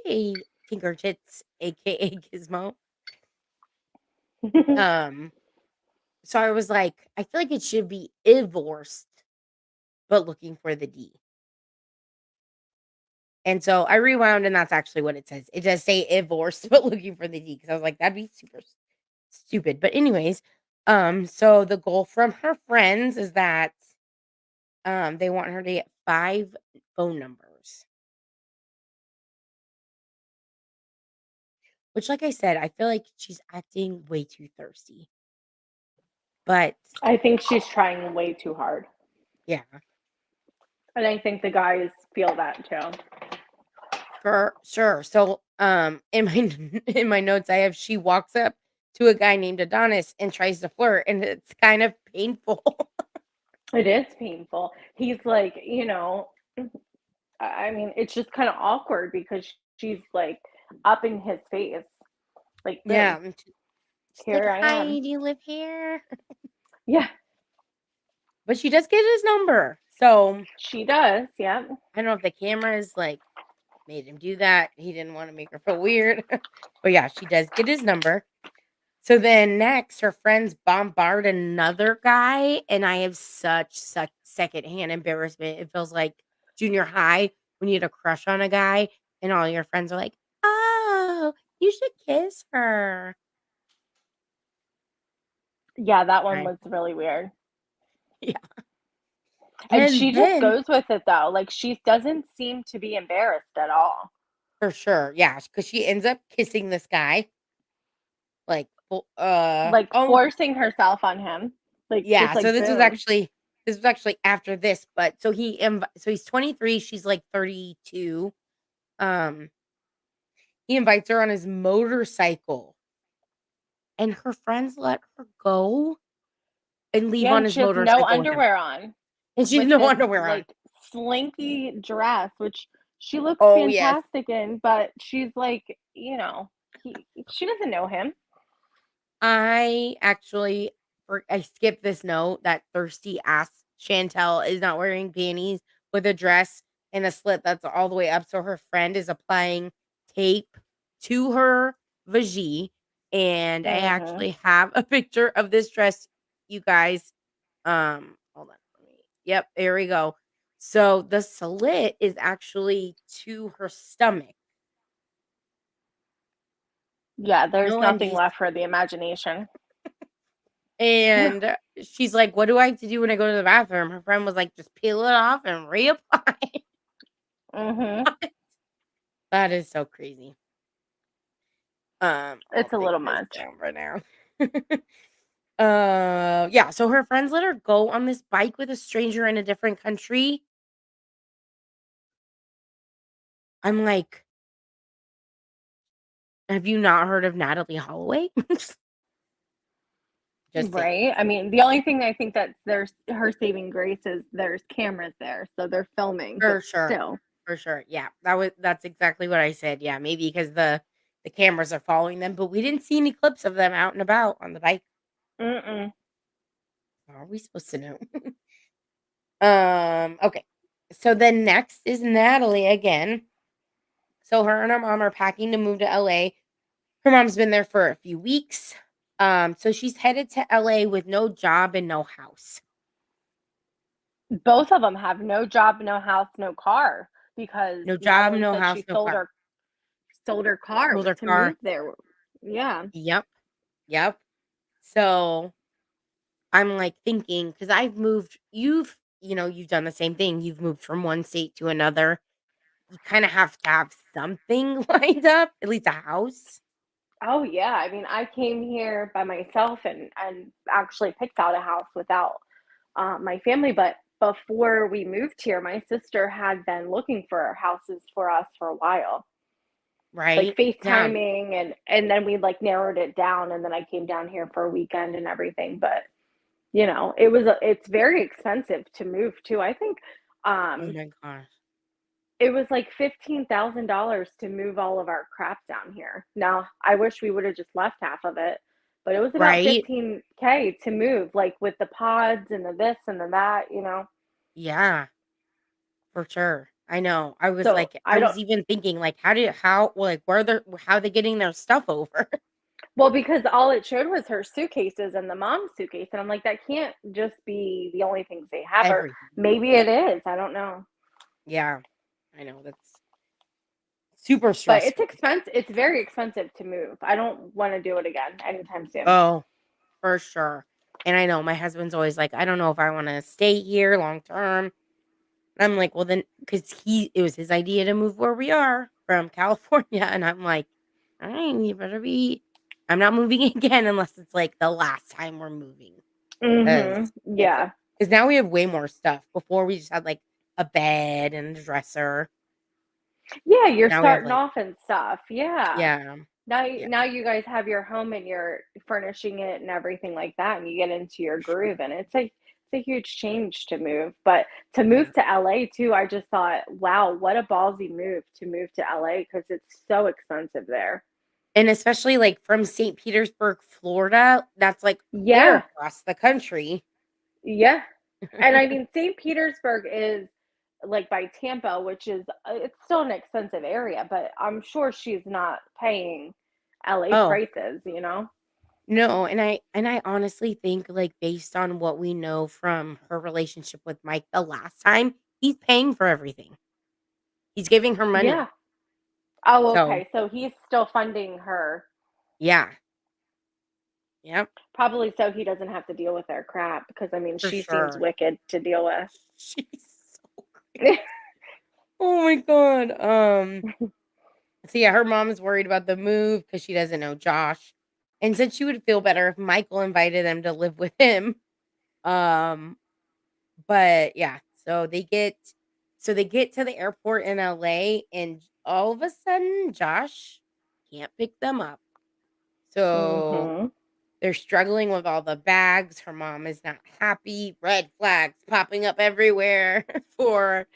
Hey, Tinker Tits, aka Gizmo. Um, so I was like, I feel like it should be divorced but looking for the D. And so I rewound, and that's actually what it says. It does say divorced but looking for the D because I was like, that'd be super stupid. But anyways, so the goal from her friends is that they want her to get 5 phone numbers. Which, like I said, I feel like she's acting way too thirsty. But I think she's trying way too hard. yeah, And I think the guys feel that too. for sure. So in my in my notes I have she walks up to a guy named Adonis and tries to flirt, and it's kind of painful. It is painful. He's like, I mean, it's just kind of awkward because she's like up in his face, like, Yeah, boom, and she's like, here I "Hi, am. do you live here?" Yeah, But she does get his number. So she does. Yeah. I don't know if the cameras like made him do that. He didn't want to make her feel weird. But yeah, she does get his number. So then next, her friends bombard another guy, and I have such secondhand embarrassment. It feels like junior high when you had a crush on a guy, and all your friends are like, "Oh, you should kiss her." Yeah, that one Right? was really weird. Yeah. And And she just then goes with it though. Like she doesn't seem to be embarrassed at all. for sure, yeah, because she ends up kissing this guy, like, Like oh forcing herself on him. Like yeah. just So like boom. this was actually after this, but so he's 23, she's like 32. Um, He invites her on his motorcycle, and her friends let her go and leave Yeah, on and his she has no motorcycle with him, underwear on and she's with no this underwear on. like slinky dress, which she looks Oh, yes. fantastic in, but she's like, she doesn't know him. I actually I skipped this note that thirsty ass Chantel is not wearing panties with a dress and a slit that's all the way up, so her friend is applying tape to her vagine, and I Hmm. actually have a picture of this dress, you guys. Hold on for me. Yep, there we go. So the slit is actually to her stomach. Yeah, there's No nothing undies. left for the imagination. And she's like, "What do I have to do when I go to the bathroom?" Her friend was like, "Just peel it off and reapply." Hmm. That is so crazy. I'll It's a take little this much. down right now. Yeah, so her friends let her go on this bike with a stranger in a different country. I'm like, "Have you not heard of Natalie Holloway?" Just saying. Right? I mean, the only thing I think that there's her saving grace is there's cameras there, so they're filming, but For sure. still. For sure. Yeah. That's exactly what I said. Yeah, maybe because the cameras are following them, but we didn't see any clips of them out and about on the bike. Mm-mm. How are we supposed to know? Okay. So then next is Natalie again. So her and her mom are packing to move to LA. Her mom's been there for a few weeks. So she's headed to LA with no job and no house. Both of them have no job, no house, no car because No job, Natalie no said house, she no car. sold her car Sold her to car. move there. Yeah. Yep. Yep. So I'm like thinking because I've moved, you've done the same thing. You've moved from one state to another. You kind of have to have something lined up, at least a house. Oh yeah. I mean, I came here by myself and actually picked out a house without my family, but before we moved here, my sister had been looking for houses for us for a while, like Right? Yeah. FaceTiming, and then we like narrowed it down, and then I came down here for a weekend and everything. But it's very expensive to move too. I think Oh um my gosh. it was like $15,000 to move all of our crap down here. Now, I wish we would have just left half of it, but it was about Right? 15K to move, like with the pods and the this and the that. Yeah, for sure. I know. So I I don't. was even thinking, like, how are they getting their stuff over? Well, because all it showed was her suitcases and the mom's suitcase, and I'm like, that can't just be the only things they have, or Everything. maybe it is. I don't know, Yeah, I know. That's super but it's stressful. expensive. It's very expensive to move. I don't want to do it again anytime soon. Oh, for sure. And I know my husband's always like, I don't know if I want to stay here long term. I'm like, well, then, because it was his idea to move where we are from California. And I'm like, all right, you better be, I'm not moving again unless it's like the last time we're moving. Because it's like, Yeah. because now we have way more stuff. Before we just had like a bed and a dresser. Yeah, you're Now we have starting like, off and stuff. Yeah. yeah, yeah, Now you guys have your home and you're furnishing it and everything like that, and you get into your groove, and it's a huge change to move, but to Yeah. move to LA too, I just thought, wow, what a ballsy move to move to LA because it's so expensive there. And especially, like, from St. Petersburg, Florida, that's, like, clear Yeah, across the country. yeah. And I mean, St. Petersburg is like by Tampa, which is it's still an expensive area, but I'm sure she's not paying LA Oh, prices, you know? no, and I honestly think, like, based on what we know from her relationship with Mike the last time, he's paying for everything. He's giving her money. Yeah. Oh, So, okay. So he's still funding her, yeah. Yep, probably so he doesn't have to deal with their crap because I mean, for she seems sure. wicked to deal with. She's so great. Oh my god. So yeah, her mom's worried about the move because she doesn't know Josh, and said she would feel better if Michael invited them to live with him. Um, but yeah, so they get to the airport in LA, and all of a sudden Josh can't pick them up. So Mhm. they're struggling with all the bags. Her mom is not happy. Red flags popping up everywhere for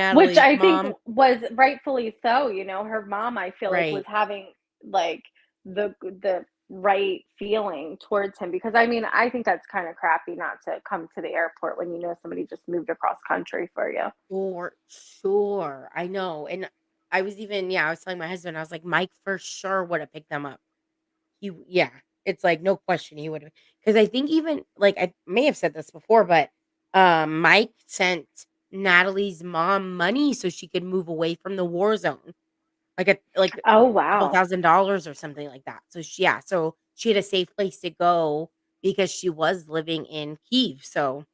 Which Natalie's I think mom. was rightfully so, you know, her mom, I feel like, was Right. having, like, the right feeling towards him because, I mean, I think that's kinda crappy not to come to the airport when you know somebody just moved across country for you. For sure. I know. And I was telling my husband, I was like, Mike for sure would have picked them up. Yeah. It's like no question he would have, because I think even like I may have said this before, but Mike sent Natalie's mom money so she could move away from the war zone. Like Oh, a couple wow. $1,000s or something like that. So she had a safe place to go because she was living in Kiev. So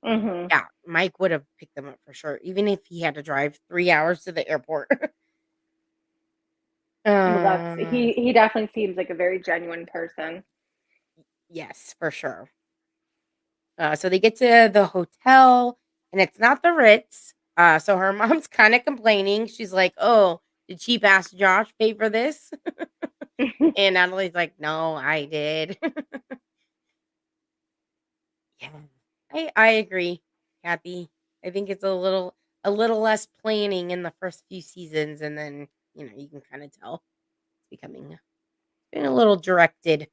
Mhm. yeah, Mike would have picked them up for sure, even if he had to drive 3 hours to the airport. Well, that's Um, he definitely seems like a very genuine person. yes, for sure. So they get to the hotel, and it's not the Ritz. So her mom's kinda complaining. She's like, "Oh, did cheap ass Josh pay for this?" And Natalie's like, "No, I did." Yeah. I agree, Kathy. I think it's a little less planning in the first few seasons, and then, you can kinda tell it's being a little directed.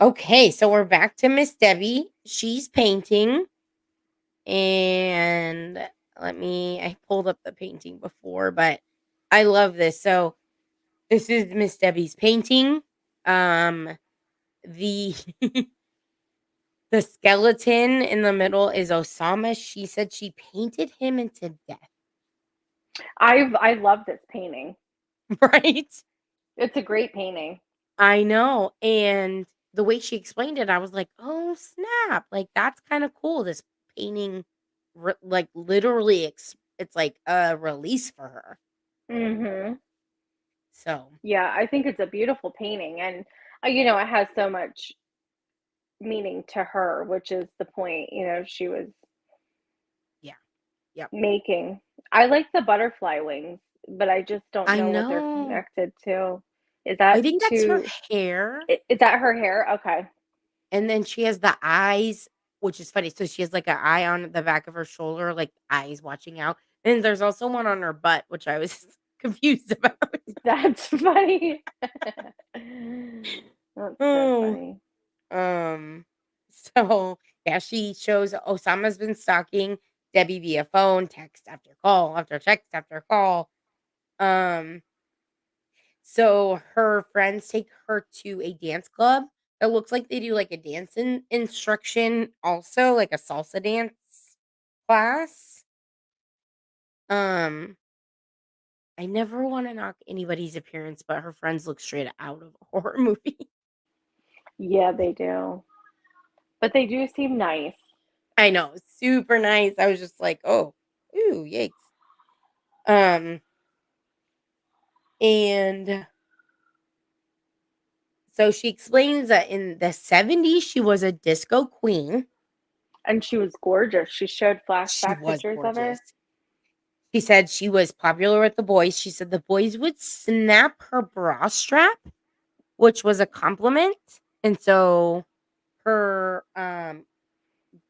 Okay, so we're back to Miss Debbie. She's painting, and I pulled up the painting before, but I love this. So this is Miss Debbie's painting. Um, the the skeleton in the middle is Osama. She said she painted him into death, I love this painting. right? It's a great painting. I know. And the way she explained it, I was like, "Oh, snap. Like that's kind of cool. This painting like literally it's like a release for her." Mhm. So, Yeah, I think it's a beautiful painting, and, you know, it has so much meaning to her, which is the point, you know, she was yeah. Yep. making. I like the butterfly wings, but I just don't I know what they're know. connected to. Is I that think that's her to hair, is that her hair? Okay. and then she has the eyes, which is funny. So she has like an eye on the back of her shoulder, like eyes watching out. And there's also one on her butt, which I was confused about. That's funny. That's so Oh. funny. Um, so yeah, she shows Osama's been stalking Debbie via phone, text after call, after text after call. Um, so her friends take her to a dance club. It looks like they do like a dancing instruction, also like a salsa dance class. Um, I never want to knock anybody's appearance, but her friends look straight out of a horror movie. Yeah, they do. But they do seem nice. I know, super nice. I was just like, oh, ooh, yikes. Um, and so she explains that in the 70s, she was a disco queen. And she was gorgeous. She showed She flashback was pictures of gorgeous. her. She said she was popular with the boys. She said the boys would snap her bra strap, which was a compliment. And so her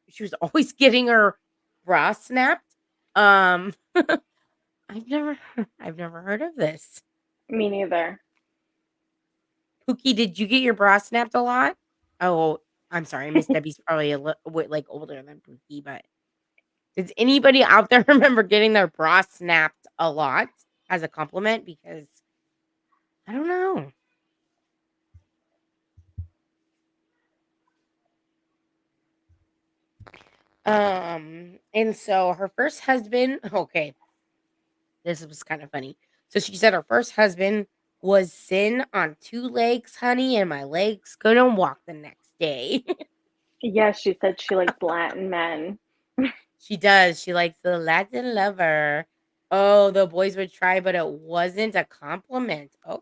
she was always getting her bra snapped. Um I've never I've never heard of this. Me neither. Pookie, did you get your bra snapped a lot? Oh, I'm sorry. Miss Debbie's probably like older than Pookie, but does anybody out there remember getting their bra snapped a lot as a compliment? Because I don't know. And so her first husband, okay, this was kind of funny. So she said her first husband was sin on 2 legs, honey, and my legs couldn't walk the next day. Yes, she said she likes Latin men. She does. She likes the Latin lover. Oh, the boys would try, but it wasn't a compliment. Okay.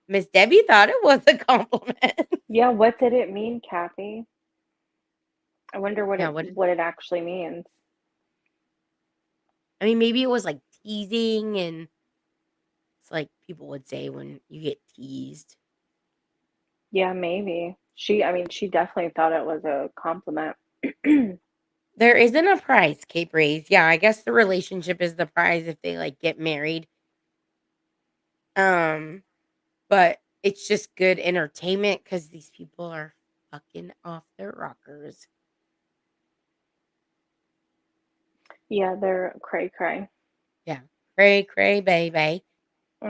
Miss Debbie thought it was a compliment. Yeah, what did it mean, Kathy? I wonder Yeah, what what it actually means. I mean, maybe it was like teasing, and it's like people would say when you get teased. Yeah, maybe. I mean, she definitely thought it was a compliment. There isn't a prize, Cape Rays. Yeah, I guess the relationship is the prize if they like get married. Um, but it's just good entertainment because these people are fucking off their rockers. Yeah, they're cray cray. Yeah. Cray, cray, baby. So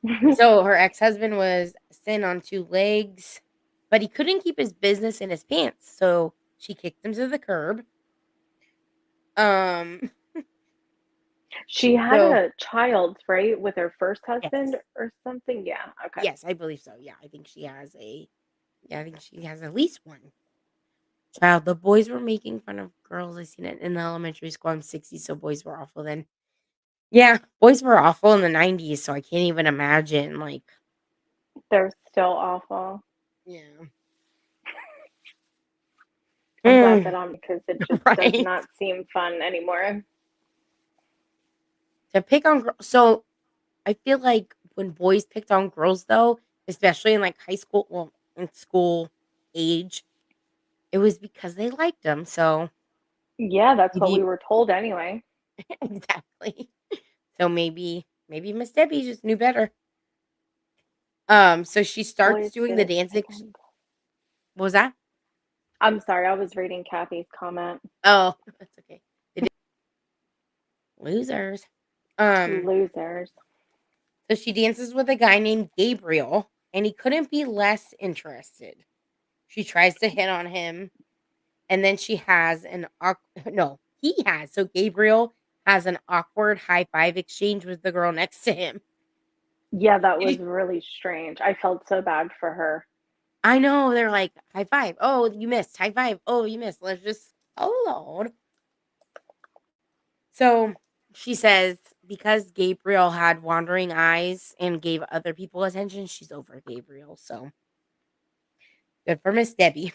Mm-hmm. so her ex-husband was sin on 2 legs, but he couldn't keep his business in his pants, so she kicked him to the curb. Um, She had so a child, right, with her first husband yes. or something? Yeah, okay. Yes, I believe so. Yeah, I think she has at least one child. The boys were making fun of girls. I seen it in the elementary school. I'm 60, so boys were awful then. Yeah, boys were awful in the 90s, so I can't even imagine like They're still awful. yeah. I'm glad that I'm because it just does Right? not seem fun anymore. To pick on girls. So I feel like when boys picked on girls though, especially in like high school, well, in school age, it was because they liked them. So Yeah, that's what we maybe were told anyway. exactly. So maybe Miss Debbie just knew better. So she starts Boys doing did the it dancing. second. What was that? I'm sorry, I was reading Kathy's comment. Oh, that's okay. They did losers. Um, Losers. so she dances with a guy named Gabriel, and he couldn't be less interested. She tries to hit on him, and then she has no, he has. So Gabriel has an awkward high five exchange with the girl next to him. Yeah, that was really strange. I felt so bad for her. I know, they're like, high five. Oh, you missed. High five. Oh, you missed. Let's just, oh, Lord. So she says, because Gabriel had wandering eyes and gave other people attention, she's over Gabriel. So good for Miss Debbie.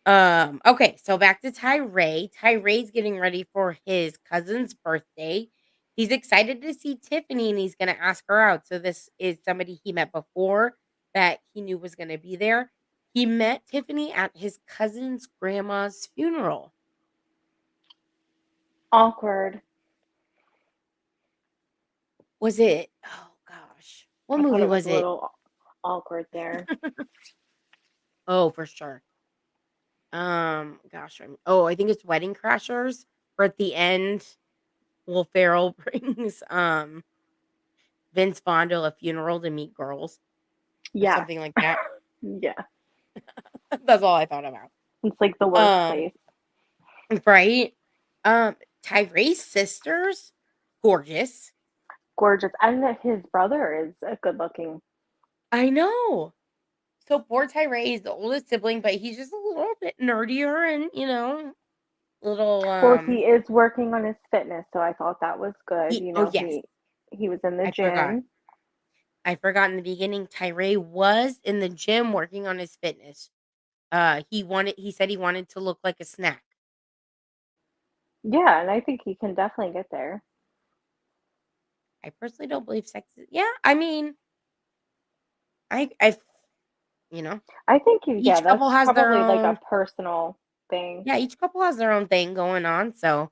Okay, so back to Tyray. Tyray's getting ready for his cousin's birthday. He's excited to see Tiffany and he's gonna ask her out. So this is somebody he met before that he knew was gonna be there. He met Tiffany at his cousin's grandma's funeral. Awkward. Was it? Oh gosh. What I thought movie it was was a it? little awkward there. Oh, for sure. Gosh, I think it's Wedding Crashers. Where at the end, Will Ferrell brings Vince Vaughn to a funeral to meet girls or Yes. something like that. Yeah. That's all I thought about. It's like the worst Um, place. right? Tyrese sisters, gorgeous. Gorgeous. And that his brother is a good looking. I know. So poor Tyrese is the oldest sibling, but he's just a little bit nerdier and little Well, he is working on his fitness, so I thought that was good. he oh yes, He was in the I forgot. gym. I forgot in the beginning, Tyree was in the gym working on his fitness. He said he wanted to look like a snack. Yeah, and I think he can definitely get there. I personally don't believe sex is, yeah, I mean, I you know? I think Each couple that's has their probably like a own personal thing. yeah, each couple has their own thing going on, so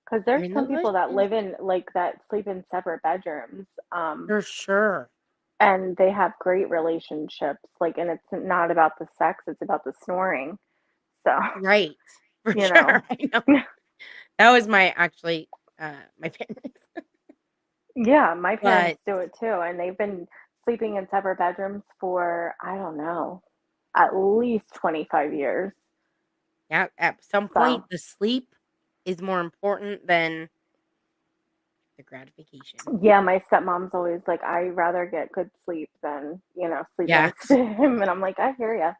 Because you're there's in the some people that bushes. live in like that sleep in separate bedrooms, For sure. and they have great relationships. Like, and it's not about the sex; it's about the snoring. So, Right. For you sure, know, I know. That was my parents. yeah, my But, parents do it too, and they've been sleeping in separate bedrooms for I don't know, at least 25 years. yeah, at some So, point, the sleep is more important than the gratification. yeah, my stepmom's always like, "I'd rather get good sleep than, sleep Yeah. next to him," and I'm like, "I hear ya."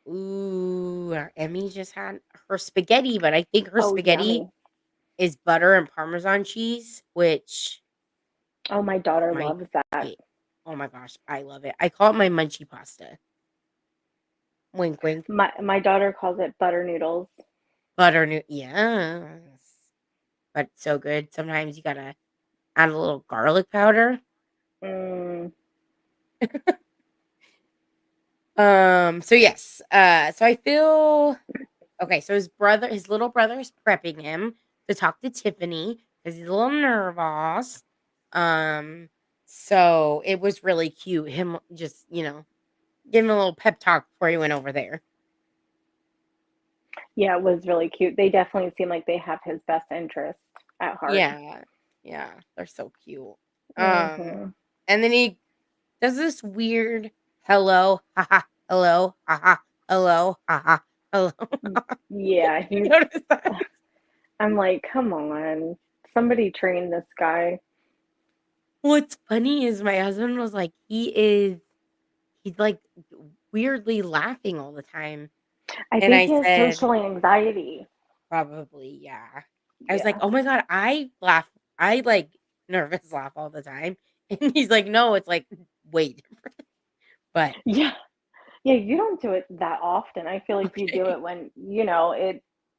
Ooh, our Emmy just had her spaghetti, but I think her Oh, spaghetti yummy. is butter and Parmesan cheese, which Oh, my is daughter my loves that. fa oh my gosh, I love it. I call it my munchie pasta. Wink, wink. My daughter calls it butter noodles. Yes. But it's so good. Sometimes you gotta add a little garlic powder. Mm, So yes, so I feel okay, so his little brother is prepping him to talk to Tiffany because he's a little nervous. Um, so it was really cute, him just, giving him a little pep talk before he went over there. yeah, it was really cute. They definitely seem like they have his best interest at heart. Yeah, yeah, they're so cute. Um, Hmm. and then he does this weird hello, haha, hello, haha, hello, haha, hello. Yeah, You he's. notice that? I'm like, come on, somebody train this guy. What's funny is my husband was like, he's like weirdly laughing all the time. I And think I he has said, social anxiety. probably, yeah. I was like, Yeah, oh my God, I like nervous laugh all the time. And he's like, no, it's like, wait, but yeah, yeah. You don't do it that often. I feel like you do okay. it when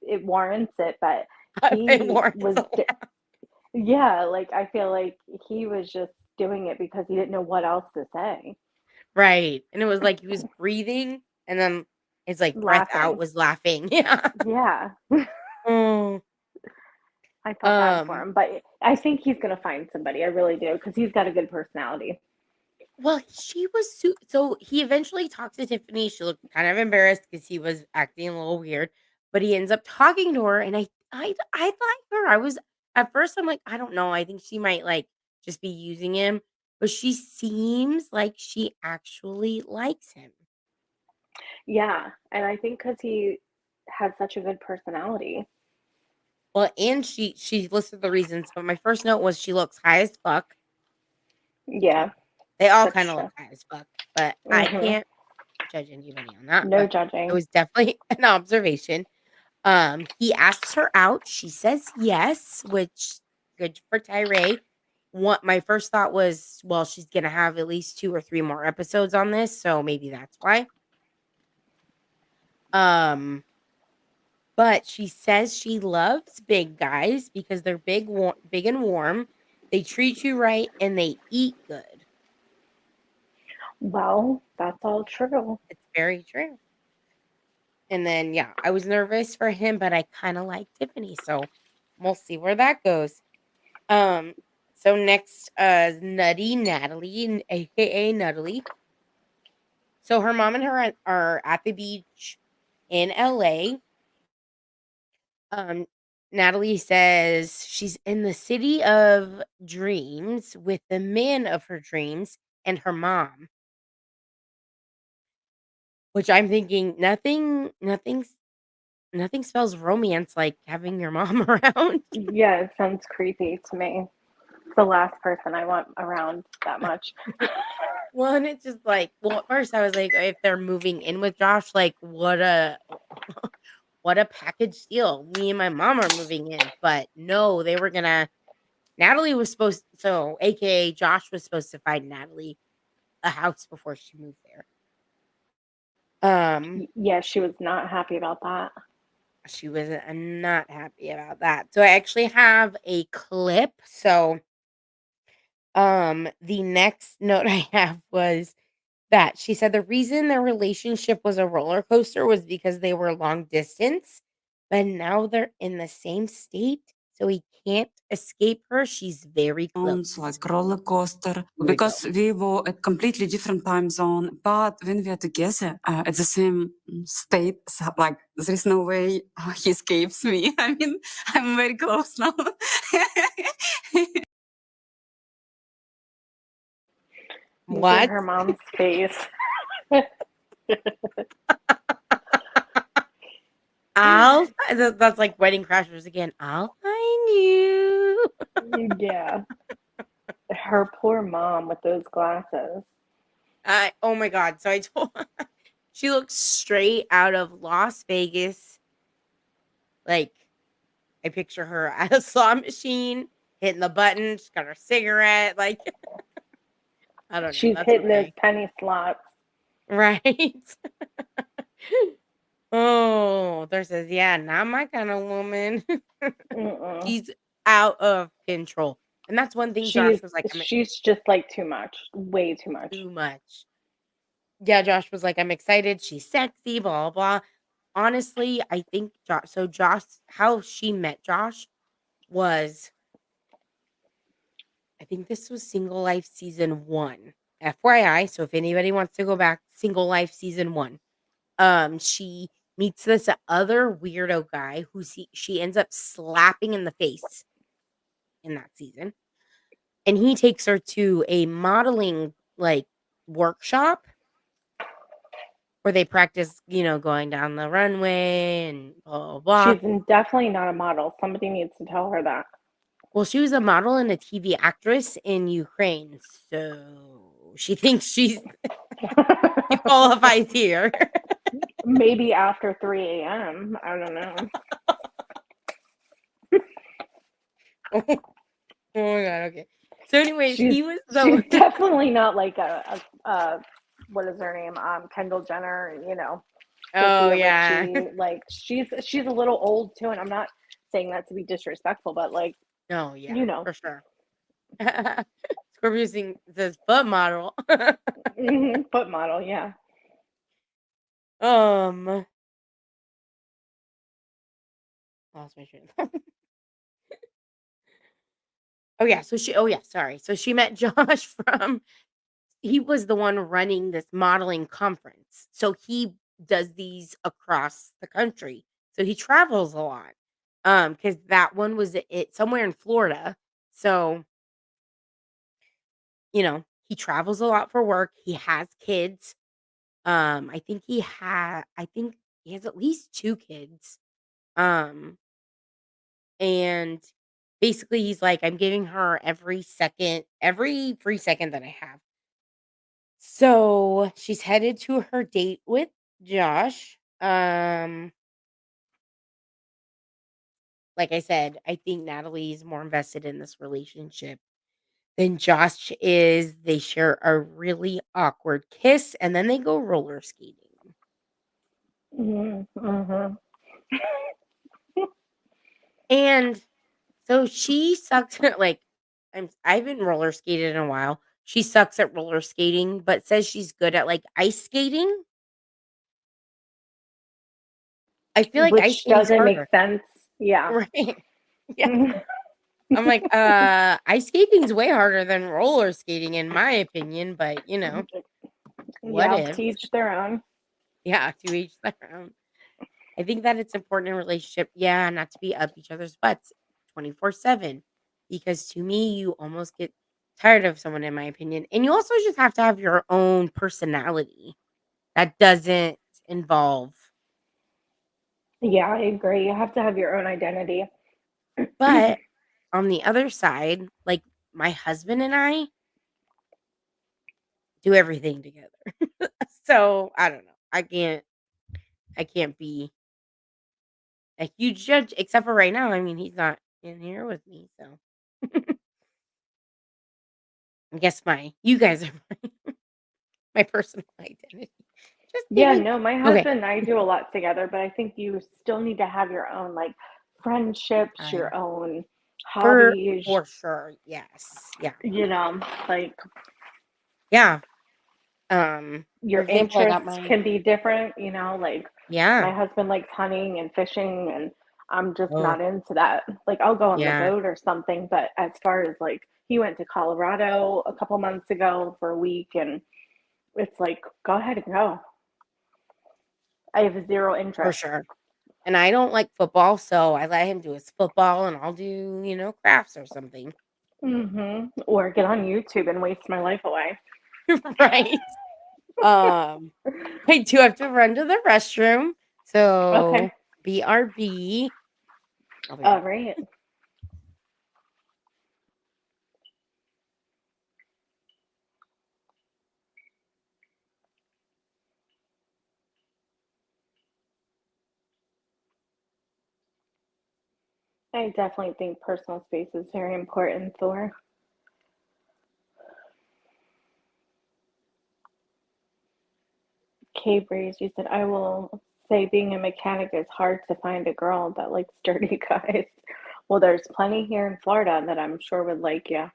it warrants it. But It he warrants was, a laugh. yeah. Like I feel like he was just doing it because he didn't know what else to say. Right. And it was like he was breathing and then his like breath out Laughing. was laughing. Yeah. Yeah. Oh. I felt bad for Um, him, but I think he's gonna find somebody. I really do because he's got a good personality. well, she was so he eventually talked to Tiffany. She looked kind of embarrassed because he was acting a little weird, but he ends up talking to her, and I like her. I was at first I'm like, I don't know. I think she might like just be using him, but she seems like she actually likes him. Yeah, and I think because he has such a good personality. Well, and she listed the reasons, but my first note was she looks high as fuck. Yeah, They all that's kind of look true. high as fuck, but I Hmm. can't judge anybody on that. No But it judging. was definitely an observation. He asks her out. She says yes, which good for Tyray. What my first thought was, well, she's gonna have at least 2 or 3 more episodes on this, so maybe that's why. Um, but she says she loves big guys because they're big and warm. They treat you right and they eat good. Well, that's all true. It's very true. And then yeah, I was nervous for him, but I kind of like Tiffany, so we'll see where that goes. Um, so next, Nutty Natalie, AKA Natalie. So her mom and her are at the beach in LA. Um, Natalie says she's in the city of dreams with the man of her dreams and her mom, which I'm thinking nothing spells romance like having your mom around. Yeah, it sounds creepy to me. It's the last person I want around that much. Well, and it's just like, well, at first I was like, if they're moving in with Josh, like what a package deal. Me and my mom are moving in, but no, they were gonna. Natalie was supposed, so AKA Josh was supposed to find Natalie a house before she moved there. Um, Yeah, she was not happy about that. she was not happy about that. So I actually have a clip. So, the next note I have was that she said the reason their relationship was a roller coaster was because they were long distance, but now they're in the same state, so he can't escape her. She's very close. Like roller coaster Here we go. because we were at completely different time zone, but when we are together at the same state, so, like there is no way he escapes me. I mean, I'm very close now. Look What? at her mom's face. That's like Wedding Crashers again. I'll find you. Yeah. Her poor mom with those glasses. Oh my God. So I told she looks straight out of Las Vegas. Like, I picture her at a slot machine, hitting the button. She's got her cigarette. Like, I don't know. She's That's hitting those okay. penny slots. Right. Oh, there says, yeah, not my kind of woman. Mm-mm. She's out of control. And that's one thing Josh was like, she's just like too much, way too much. too much. Yeah, Josh was like, I'm excited. She's sexy, blah, blah. Honestly, I think Josh, how she met Josh was, I think this was Single Life season 1. FYI, so if anybody wants to go back, Single Life season 1. She meets this other weirdo guy who she ends up slapping in the face in that season. And he takes her to a modeling like workshop where they practice, going down the runway and blah, blah, blah. She's definitely not a model. Somebody needs to tell her that. Well, she was a model and a TV actress in Ukraine, so she thinks she qualifies here. Maybe after 3 a.m. I don't know. Oh my God, okay. So anyways, She's definitely not like a what is her name? Kendall Jenner, Oh Sophia yeah. Richie. Like she's a little old too, and I'm not saying that to be disrespectful, but like No, yeah, for sure. Scorpio says foot model. foot model, yeah. Lost my train of thought. Sorry. So she met Josh he was the one running this modeling conference. So he does these across the country. So he travels a lot. Because that one was somewhere in Florida. So, he travels a lot for work. He has kids. I think he has at least 2 kids. And basically he's like, I'm giving her every free second that I have. So she's headed to her date with Josh. Like I said, I think Natalie is more invested in this relationship than Josh is. They share a really awkward kiss and then they go roller skating. Mm-hmm. And so she sucks at I haven't roller skated in a while. She sucks at roller skating, but says she's good at like ice skating. I feel like ice Which skating's doesn't make harder. sense. Yeah. Right. Yeah. I'm like, ice skating's way harder than roller skating in my opinion, but what Yeah, if? to each their own. Yeah, to each their own. I think that it's important in a relationship, not to be up each other's butts 24/7 because to me you almost get tired of someone in my opinion. And you also just have to have your own personality. That doesn't involve. Yeah, I agree. You have to have your own identity. But on the other side, like my husband and I do everything together. So, I don't know. I can't be a huge judge except for right now. I mean, he's not in here with me, so I guess you guys are my personal identity. Just Yeah, kidding. no, my husband and I do a lot together, but I think you still need to have your own like friendships, your own hobbies. For sure. Yes. Yeah. Like Yeah. For Your example, I got interests my can be different, you know, like my yeah. husband likes hunting and fishing and I'm just Oh, not into that. Like I'll go on the yeah, boat or something, but as far as like he went to Colorado a couple months ago for a week and it's like go ahead and go. I have zero for interest. sure. And I don't like football, so I let him do his football and I'll do, crafts or something. Or get on YouTube and waste my life away. Right? Um, I do have to run to the restroom. Okay. So BRB. I'll be All right right. I definitely think personal space is very important, Thor. K Breeze, you said, I will say being a mechanic is hard to find a girl that likes dirty guys. Well, there's plenty here in Florida that I'm sure would like you.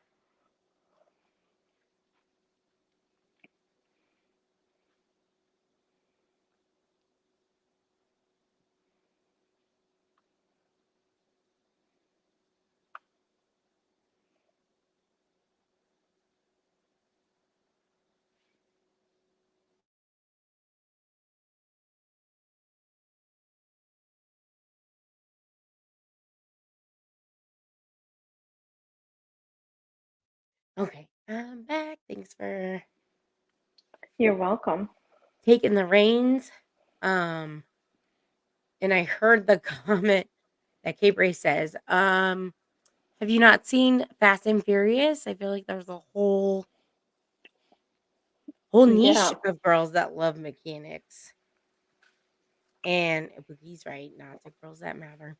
Okay, I'm back. Thanks for You're welcome. taking the reins. Um, and I heard the comment that Cape Ray says, have you not seen Fast and Furious? I feel like there's a whole niche Yeah. of girls that love mechanics. And Boogie's right, not the girls that matter.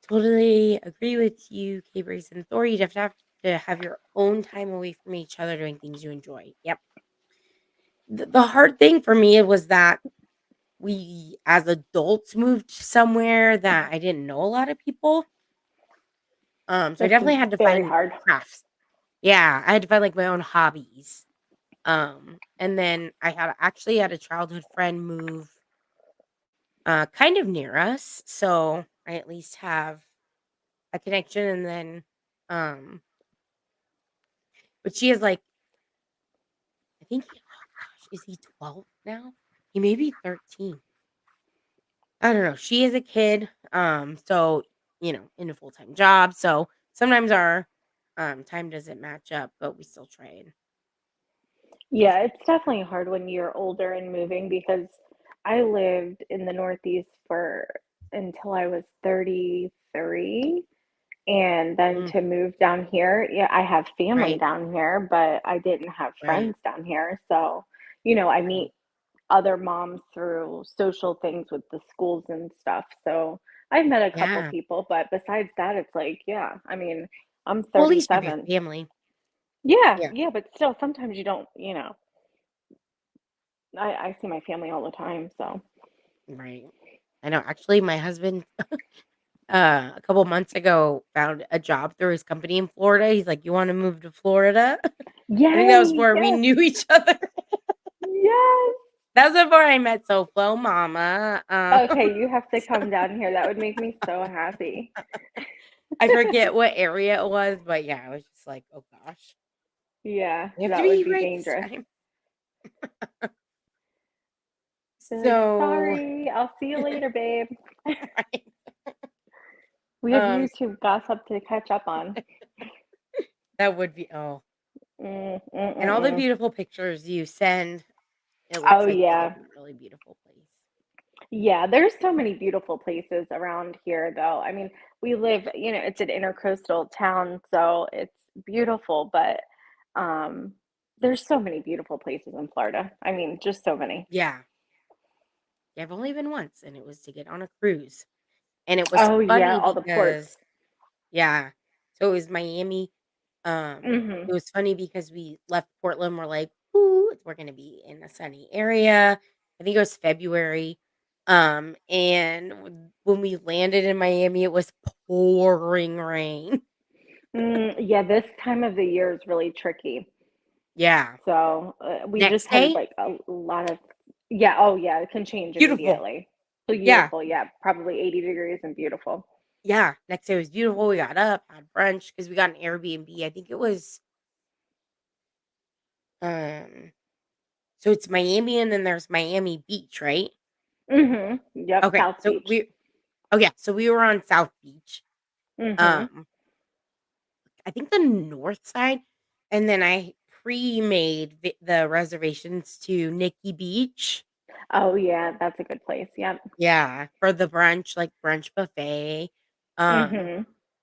Totally agree with you, Cape Race and Thor. You'd have to have your own time away from each other doing things you enjoy. Yep. The hard thing for me was that we, as adults, moved somewhere that I didn't know a lot of people. So I It's definitely had to very find hard. crafts. Yeah, I had to find like my own hobbies. And then I had a childhood friend move kind of near us, so I at least have a connection. And then, um, but she is like, I think, oh gosh, is he 12 now? He may be 13. I don't know. She is a kid, so in a full time job. So sometimes our time doesn't match up, but we still try and do Yeah, something. it's definitely hard when you're older and moving because I lived in the Northeast for until I was 33. And then Mm, to move down here, yeah, I have family right, down here, but I didn't have right, friends down here. So, I right. meet other moms through social things with the schools and stuff. So I've met a couple Yeah. people, but besides that, it's like, yeah, I mean, I'm Well, at least you have your 37. family. Yeah, Yeah. yeah, but still, sometimes you don't, I see my family all the time. So, Right. I know. Actually, my husband, a couple months ago, found a job through his company in Florida. He's like, "You want to move to Florida?" I think that was yay, before we yes, knew each other. yes. That was before I met Soflo Mama. Okay, you have to So come down here. That would make me so happy. I forget what area it was, but yeah, I was just like, "Oh gosh, Yeah, we have to that would be be right this dangerous. time." Be like, So, sorry, I'll see you later, babe. right. We have Um, YouTube gossip to catch up on. that would be Mm, mm, and mm, all the mm. beautiful pictures you send, it Oh looks like you live yeah. in a really beautiful place. Yeah, there's so many beautiful places around here though. I mean, we live, it's an intercoastal town, so it's beautiful, but um there's so many beautiful places in Florida. I mean, just so many. Yeah. Yeah, I've only been once, and it was to get on a cruise. And it was Oh yeah, funny all the ports. because yeah. So it was Miami. Mhm. It was funny because we left Portland, we're like, "Ooh, we're gonna be in a sunny area." I think it was February. And when we landed in Miami, it was pouring rain. Yeah, this time of the year is really tricky. Yeah. So we just Next had day, like a lot of, yeah, oh yeah, it can change beautiful. immediately. Yeah. Beautiful, yeah, probably 80 degrees and beautiful. Yeah. Next day was beautiful. We got up, had brunch because we got an Airbnb. I think it was so it's Miami and then there's Miami Beach, right? Yep, Okay. South Beach. So we were on South Beach. Mm-hmm. Um I think the north side, and then I pre-made the reservations to Nikki Beach. Oh yeah, that's a good place. Yep. Yeah, for the brunch, like brunch buffet. Um, Mm-hmm.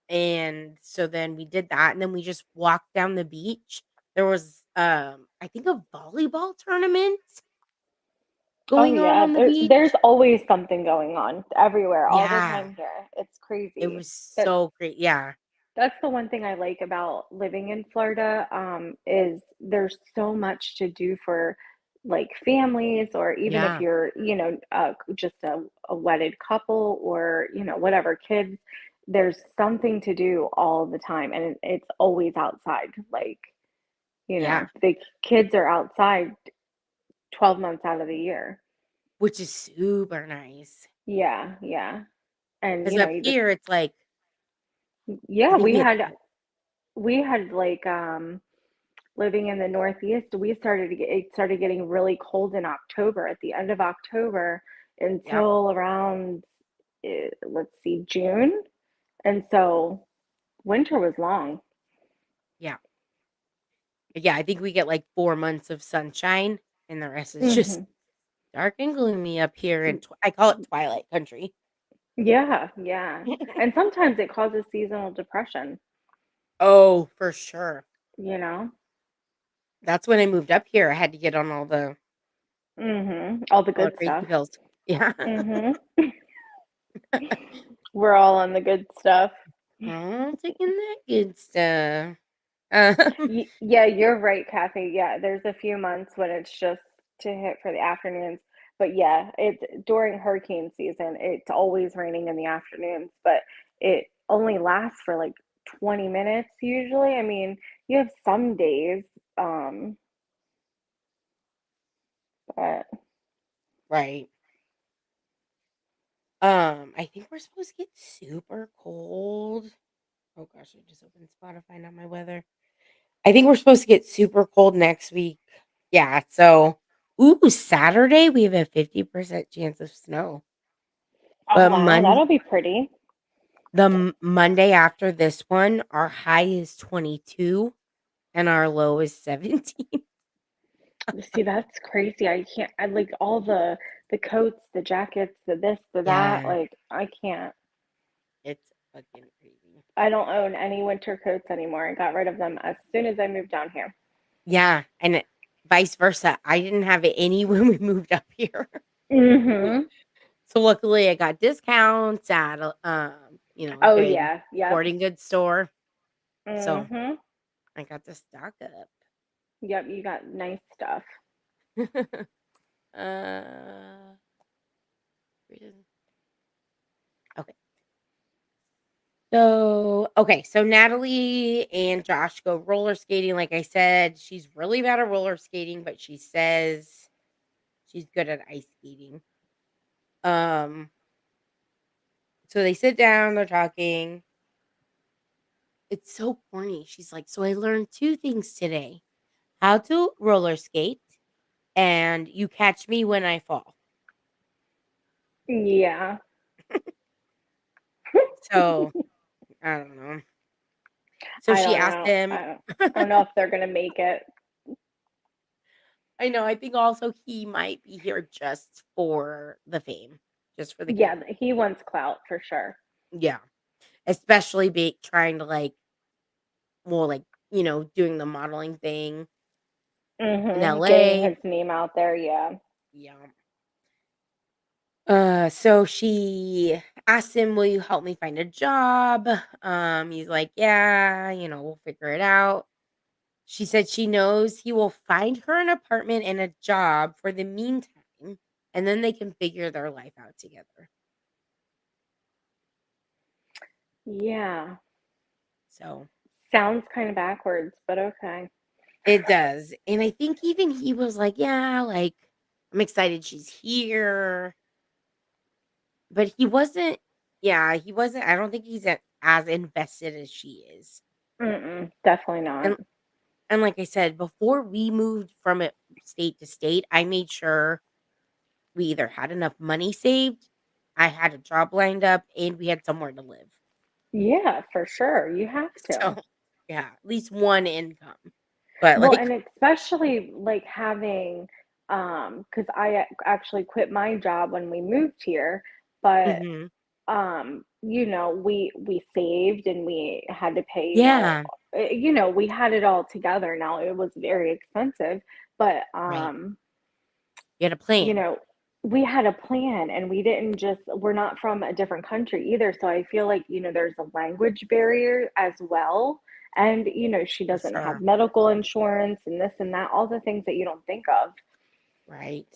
and so then we did that, and then we just walked down the beach. There was, I think a volleyball tournament Oh going yeah, on the there's beach. always something going on everywhere all the Yeah, time here. It's it crazy. was But so great. Yeah, that's the one thing I like about living in Florida, is there's so much to do for like families, or even if yeah, you're, just a wedded couple, or, whatever, kids, there's something to do all the time, and it's always outside. Like, yeah, the kids are outside 12 months out of the year. which is super nice. Yeah, yeah. And, Because up you just, here, it's like I yeah, think we we had had, we had like, living in the Northeast, it started getting really cold in October, at the end of October yeah, until around, let's see, June. And so winter was long. yeah. Yeah, I think we get like 4 months of sunshine, and the rest is just Hmm. dark and gloomy up here in I call it Twilight Country. Yeah, yeah. And sometimes it causes seasonal depression, Oh, for sure. you know? That's when I moved up here, I had to get on All the all the good crazy stuff. pills. Yeah. Hmm. We're all on the good stuff. Oh, taking that good stuff. Um, Yeah, you're right, Kathy. Yeah, there's a few months when it's just to hit for the afternoons. But yeah, it's during hurricane season, it's always raining in the afternoons, but it only lasts for like 20 minutes usually. I mean, you have some days, um, but right. I think we're supposed to get super cold. Oh gosh, I just opened Spotify, not my weather. I think we're supposed to get super cold next week. Yeah, so ooh, Saturday we have a 50% chance of snow. oh But wow, that'll be pretty. Monday after this one, our high is 22 and our low is 17. See, that's crazy. I can't, I like all the coats, the jackets, the this, the that, Yeah, like I can't. it's fucking crazy. I don't own any winter coats anymore. I got rid of them as soon as I moved down here. Yeah, and vice versa. I didn't have any when we moved up here. Hmm. So luckily I got discounts at a Oh good yeah, yep. sporting goods store. So Hmm. I got to stock up. Yep, you got nice stuff. uh okay. So Natalie and Josh go roller skating. Like I said, she's really bad at roller skating, but she says she's good at ice skating. Um, so they sit down, they're talking. It's so corny. She's like, "So I learned two things today: how to roller skate, and you catch me when I fall." Yeah. So I don't know. So I she don't asked know. him. I don't know if they're gonna make it. I know. I think also he might be here just for the fame, just for the Yeah, camera. he wants clout for sure. Yeah. Especially be trying to, like well, like, doing the modeling thing in Getting LA. his name out there, yeah. Yeah. So she asked him, "Will you help me find a job?" He's like, "Yeah, we'll figure it out." She said she knows he will find her an apartment and a job for the meantime, and then they can figure their life out together. Yeah. So, Sounds kind of backwards, but okay. It does. And I think even he was like, yeah, like, I'm excited she's here. But he wasn't, yeah, he wasn't, I don't think he's as invested as she is. Definitely not. And like I said, before we moved from it state to state, I made sure we either had enough money saved, I had a job lined up, and we had somewhere to live. Yeah, for sure. You have So, to. yeah, at least one income. But Well, like, and especially like having, because I actually quit my job when we moved here, but mhm. we saved and we had to pay, Yeah, we had it all together. Now it was very expensive, but right. You had a plan. we had a plan and we're not from a different country either. So I feel like, there's a language barrier as well. And, she For doesn't have sure. medical insurance and this and that, all the things that you don't think of. Right.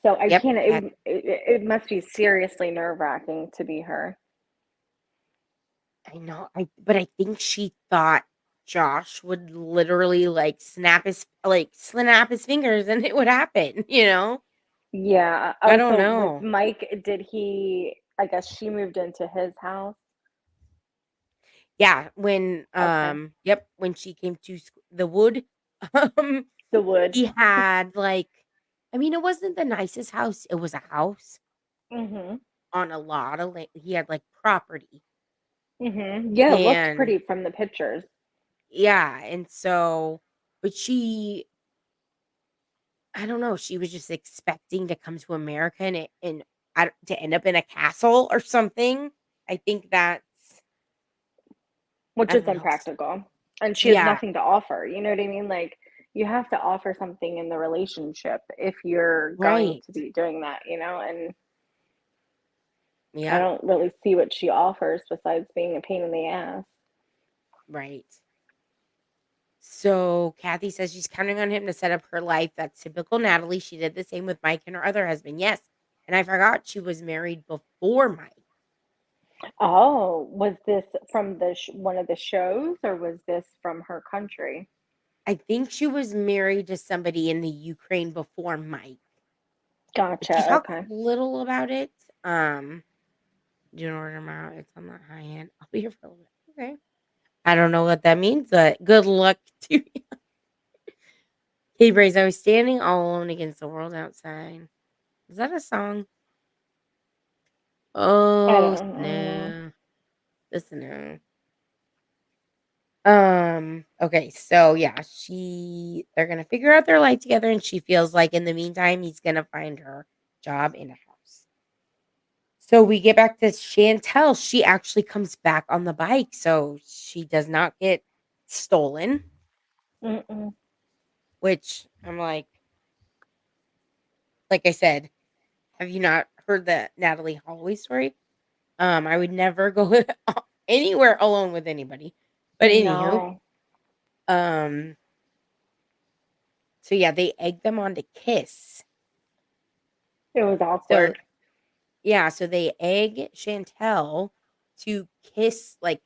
So I Yep. can't, it must be seriously nerve-wracking to be her. I know. But I think she thought Josh would literally snap his fingers and it would happen, you know? Yeah. I Oh, don't so with know. Mike, I guess she moved into his house. Yeah, when Okay. when she came to the wood, um The wood. he had like, I mean, it wasn't the nicest house. It was a house Mm-hmm. on a lot of he had like property. Mm-hmm. Yeah, it looked And pretty from the pictures. yeah, and so but she, I don't know, she was just expecting to come to America to end up in a castle or something. I think that's, Which I is don't know. impractical. And she has Yeah, nothing to offer. You know what I mean? Like, you have to offer something in the relationship if you're going right. to be doing that, and I Yep, don't really see what she offers besides being a pain in the ass. right. So Kathy says she's counting on him to set up her life. That's typical Natalie. She did the same with Mike and her other husband. Yes. And I forgot she was married before Mike. Oh, was this from one of the shows or was this from her country? I think she was married to somebody in the Ukraine before Mike. She Gotcha. talks Okay. little about it. Um, do you know what I'm about? It's on the high end. I'll be here for a little bit. Okay. I don't know what that means, but good luck to you. Hey, Braze, I was standing all alone against the world outside. Is that a song? I Oh, don't know. no. Listen now. Okay, so yeah, they're gonna figure out their life together, and she feels like in the meantime he's gonna find her job in a house. So we get back to Chantel. She actually comes back on the bike, so she does not get stolen, Mm-mm. which I'm like I said, have you not heard the Natalie Holloway story? I would never go anywhere alone with anybody. But anywho, No, um, so yeah, they egg them on to kiss. it was So awkward. yeah, so they egg Chantel to kiss, like,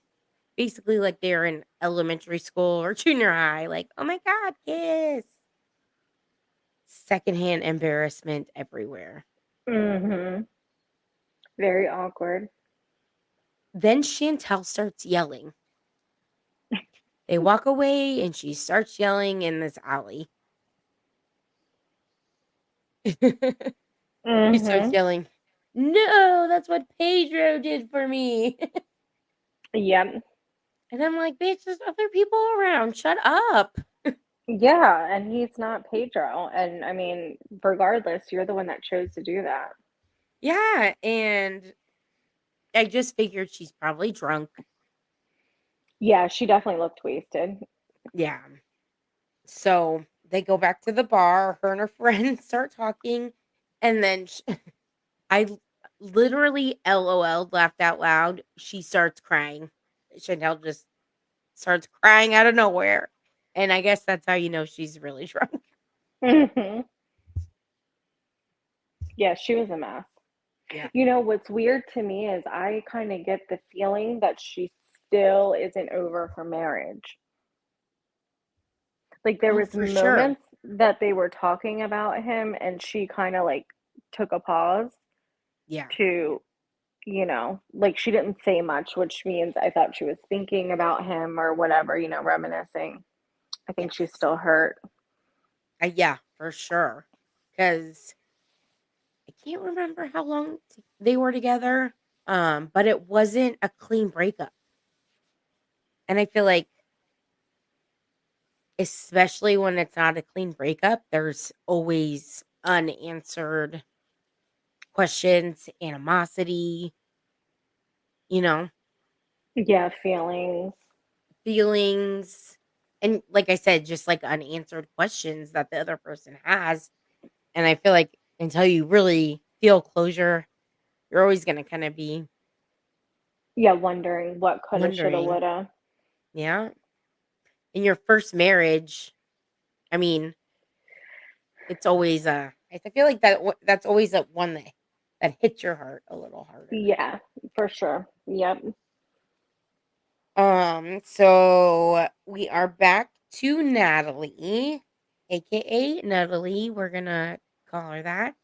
basically like they're in elementary school or junior high, like, "Oh my god, kiss." Secondhand embarrassment everywhere. Mm-hmm. Very awkward. Then Chantel starts yelling. They walk away and she starts yelling in this alley. She starts Mm-hmm. yelling, "No, that's what Pedro did for me." Yep. And I'm like, "Bitch, there's other people around. Shut up." Yeah, and he's not Pedro. And I mean, regardless, you're the one that chose to do that. Yeah, and I just figured she's probably drunk. Yeah, she definitely looked wasted. Yeah. So they go back to the bar. Her and her friends start talking. And then I literally LOL laughed out loud. She starts crying. Chantel just starts crying out of nowhere. And I guess that's how you know she's really drunk. Hmm. Yeah, she was a mess. Yeah. What's weird to me is I kind of get the feeling that she still isn't over her marriage. Like there Oh, was for sure. moments that they were talking about him and she kind of like took a pause Yeah. to, like she didn't say much, which means I thought she was thinking about him or whatever, reminiscing. I think she's Yes. still hurt. Yeah, for sure. Because I can't remember how long they were together, but it wasn't a clean breakup. And I feel like, especially when it's not a clean breakup, there's always unanswered questions, animosity, you know, Yeah, feelings. feelings. And like I said, just like unanswered questions that the other person has. And I feel like until you really feel closure, you're always going to kind of be Yeah, wondering what coulda, shoulda, wondering, woulda. yeah, in your first marriage, I mean, it's always I feel like that's always a one that hits your heart a little harder. Yeah, for sure. Yep. So we are back to Natalie, aka Natalie. We're gonna call her that.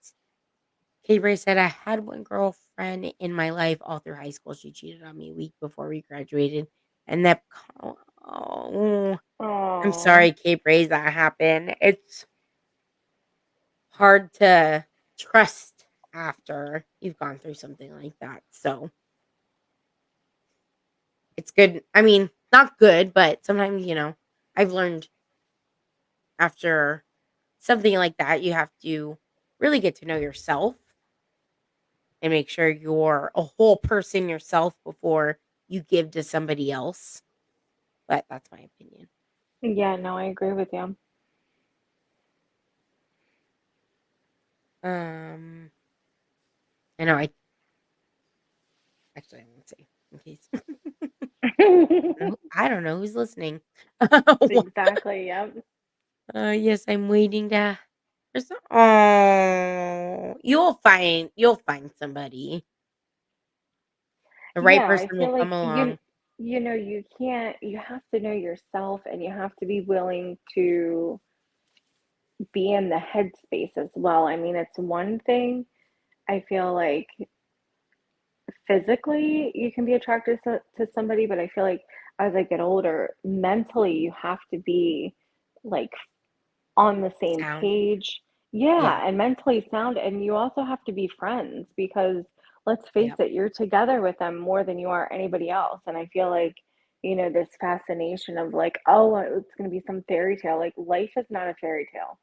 Kate Ray said, I had one girlfriend in my life all through high school. She cheated on me a week before we graduated. And that, oh, I'm Oh, sorry, Kate Ray, that happened. It's hard to trust after you've gone through something like that. So it's good. I mean, not good, but sometimes, I've learned after something like that, you have to really get to know yourself and make sure you're a whole person yourself before you give to somebody else. But that's my opinion. yeah, no, I agree with you. Um, I know. I actually I won't say in case. No, I don't know who's listening. Exactly, yep. Yes, I'm waiting to. Oh, you'll find somebody. The right Yeah, I person will feel come like along. you can't, you have to know yourself and you have to be willing to be in the headspace as well. I mean, it's one thing, I feel like physically you can be attracted to somebody, but I feel like as I get older, mentally you have to be like on the same Sound. page. Yeah. Yeah, and mentally sound, and you also have to be friends because let's face Yep. it, you're together with them more than you are anybody else. And I feel like, this fascination of like, oh, it's going to be some fairy tale. Like, life is not a fairy tale.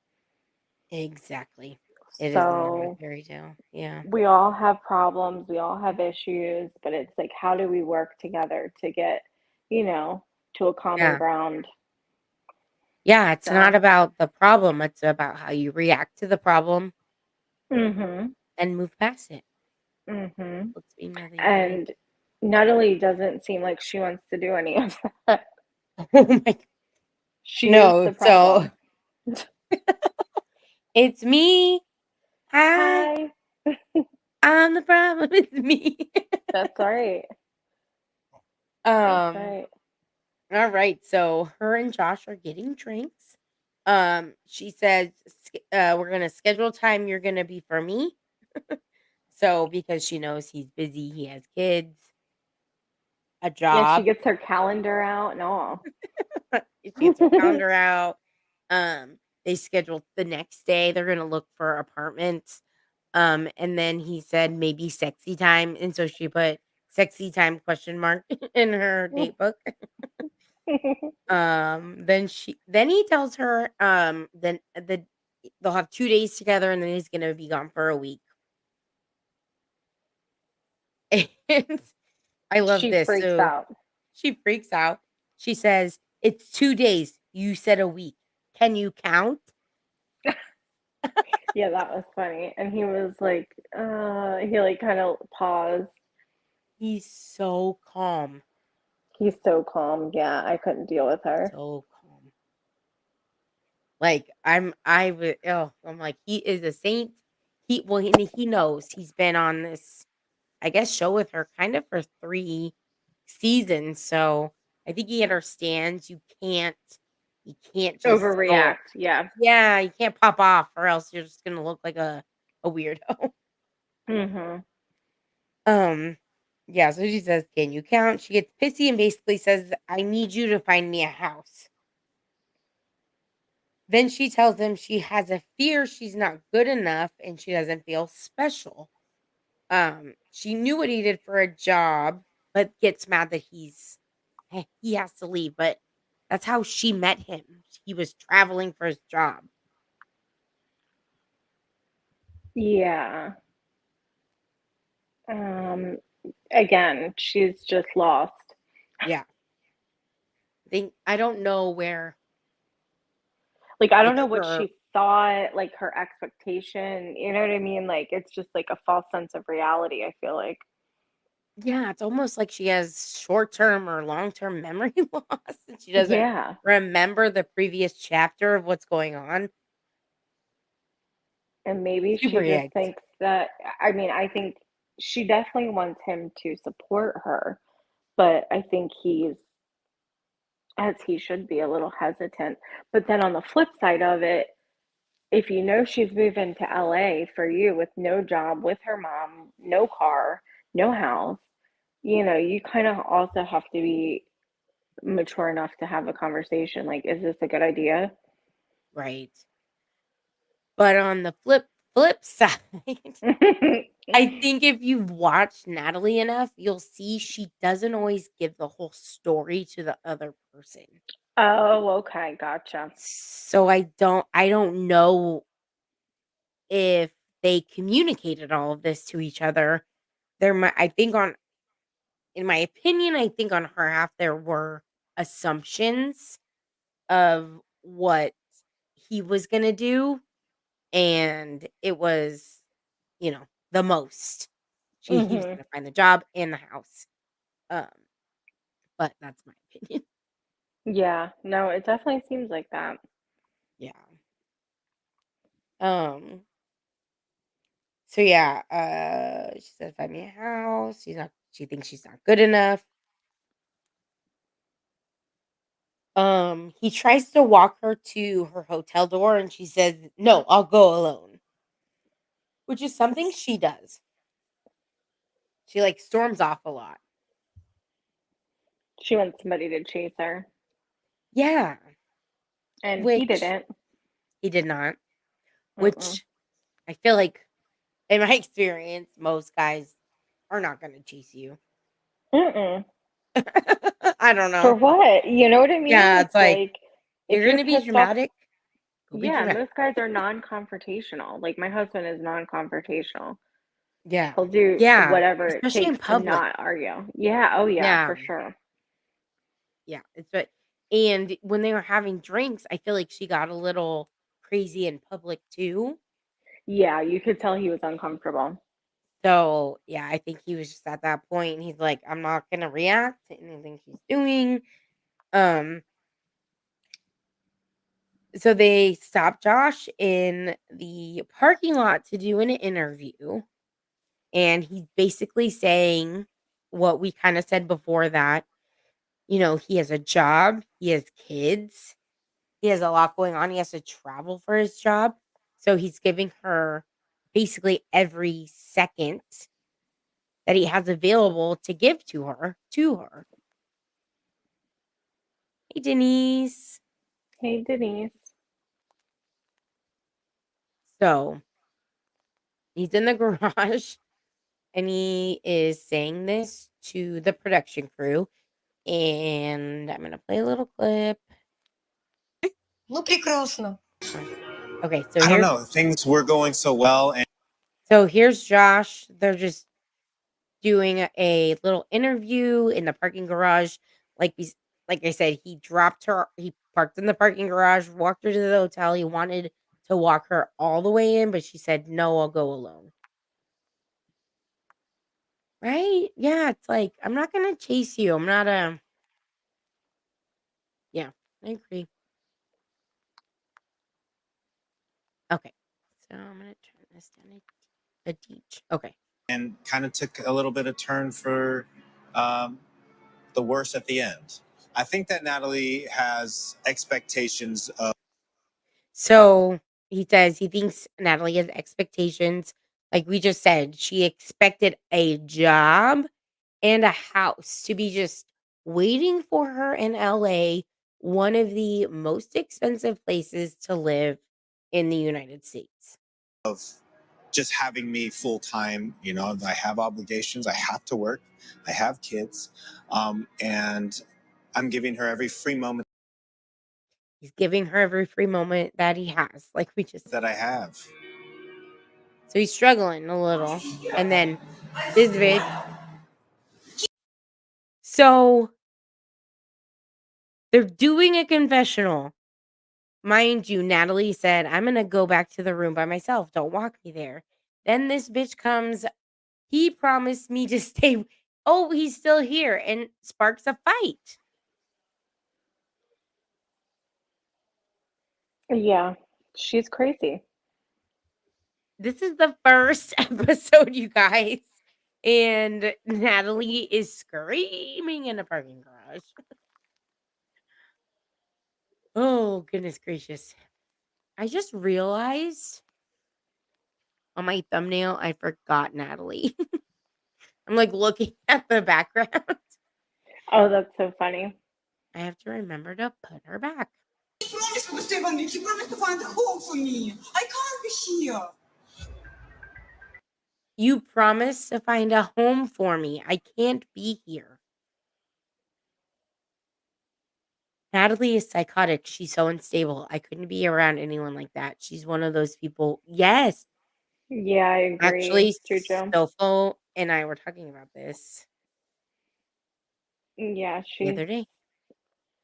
Exactly. It is not a So fairy tale. Yeah. we all have problems, we all have issues, but it's like, how do we work together to get, you know, to a common Yeah. ground? Yeah. It's not So, about the problem. It's about how you react to the problem mhm, and move past it. mhm. Let's be nothing today. And Natalie doesn't seem like she wants to do any of that. Oh my. She is No. the So problem. it's me. Hi. Hi. I'm the problem. It's me. That's right. That's um. right. All right. So her and Josh are getting drinks. She says, we're gonna schedule time. You're gonna be for me. So because she knows he's busy, he has kids, a Yeah, she job. gets her calendar out and all. She gets her calendar out. They scheduled the next day. They're gonna look for apartments. And then he said maybe sexy time, and so she put sexy time question mark in her date book. Then he tells her then they'll have 2 days together, and then he's gonna be gone for a week. And I love She this. freaks So out. she freaks out. She says, "It's 2 days. You said a week. Can you count?" Yeah, that was funny. And he was like, he like kind of paused. He's so calm. He's so calm. Yeah, I couldn't deal with her. So calm. Like I'm like, he is a saint. He knows he's been on this, I guess, show with her kind of for 3 seasons. So I think he understands you can't, You can't just go Overreact. Yeah. yeah, you can't pop off or else you're just gonna look like a weirdo. Mhm. Yeah, so she says, "Can you count?" She gets pissy and basically says, "I need you to find me a house." Then she tells him she has a fear she's not good enough and she doesn't feel special. She knew what he did for a job, but gets mad that he has to leave, but that's how she met him. He was traveling for his job. Yeah. Um, again, she's just lost. Yeah. I don't know where Like, I don't it's know what her she thought, like, her expectation, you know what I mean? Like, it's just, like, a false sense of reality, I feel like. yeah, it's almost like she has short-term or long-term memory loss and she doesn't Yeah. remember the previous chapter of what's going on. And maybe Super she just yanked. thinks that I mean, I think she definitely wants him to support her, but I think he's, as he should be, a little hesitant. But then on the flip side of it, if you know she's moving to LA for you with no job, with her mom, no car, no house, you kind of also have to be mature enough to have a conversation like, is this a good idea? Right. But on the flip side, I think if you've watched Natalie enough, you'll see she doesn't always give the whole story to the other person. Oh, okay, gotcha. So I don't know if they communicated all of this to each other. I think on in my opinion, I think on her half there were assumptions of what he was going to do and it was, the most. He was Mhm. going to find the job and the house. Um but that's my opinion. Yeah, no, it definitely seems like that. Yeah. Um so yeah, she said find me a house. She thinks she's not good enough. He tries to walk her to her hotel door and she says, "No, I'll go alone." Which is something she does. She like storms off a lot. She wants somebody to chase her, Yeah, and he which didn't. he did not. Mm-mm. Which I feel like in my experience, most guys are not going to chase you. Mm-mm. I don't For know. what? You know what I mean? Yeah, it's It's like like if you're you're gonna be pissed off, dramatic. Go be yeah, dramatic. most guys are non-confrontational. Like my husband is non-confrontational. Yeah, He'll do yeah, whatever it especially in takes to public. not argue. Yeah, oh yeah, Yeah, for sure. yeah. And when they were having drinks, I feel like she got a little crazy in public too. Yeah, you could tell he was uncomfortable. So yeah, I think he was just at that point. And he's like, I'm not gonna react to anything she's doing. Um, so they stopped Josh in the parking lot to do an interview. And he's basically saying what we kind of said before that, he has a job, he has kids, he has a lot going on, he has to travel for his job. So he's giving her basically every second that he has available to give to her. Hey, Denise. Hey, Denise. So he's in the garage and he is saying this to the production crew. And I'm going to play a little clip. Ну, прекрасно. Okay, so I don't here's know. Things were going so well, and Josh. They're just doing a little interview in the parking garage. Like like I said, he parked in the parking garage, walked her to the hotel. He wanted to walk her all the way in, but she said, "No, I'll go alone." Right? Yeah, it's like I'm not gonna chase you. I'm not a yeah, I agree. Okay. So I'm gonna turn this down a teach. Okay. kind of took a little bit of turn for the worse at the end. I think that Natalie has expectations of So he says he thinks Natalie has expectations. Like we just said, she expected a job and a house to be just waiting for her in LA, one of the most expensive places to live in the United States. just having me full time. You know, I have obligations. I have to work. I have kids, and I'm giving her every free moment He's giving her every free moment that he has, like we just that I have. so he's struggling a little. And then this bitch. So they're doing a confessional. Mind you, Natalie said, I'm gonna go back to the room by myself. Don't walk me there. Then this bitch comes. He promised me to stay. Oh, he's still here and sparks a fight. Yeah, she's crazy. This is the first episode, you guys. And Natalie is screaming in a parking garage. Oh, goodness gracious. I just realized on my thumbnail, I forgot Natalie. I'm like looking at the background. Oh, that's so funny. I have to remember to put her back. You promised to stay 1 week. You promised to find a home for me. I can't be here. You promised to find a home for me. I can't be here. Natalie is psychotic. She's so unstable. I couldn't be around anyone like that. She's one of those people. Yes. Yeah, I agree. Actually, Juju. Sofo and I were talking about this Yeah, the other day.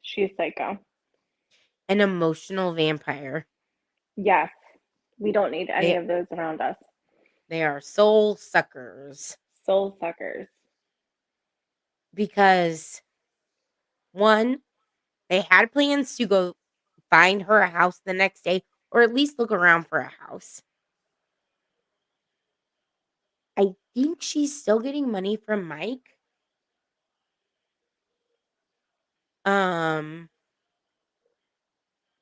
she's psycho. An emotional vampire. Yes. We don't need any They, of those around us. they are soul suckers. Soul suckers. Because, one, they had plans to go find her a house the next day or at least look around for a house. I think she's still getting money from Mike.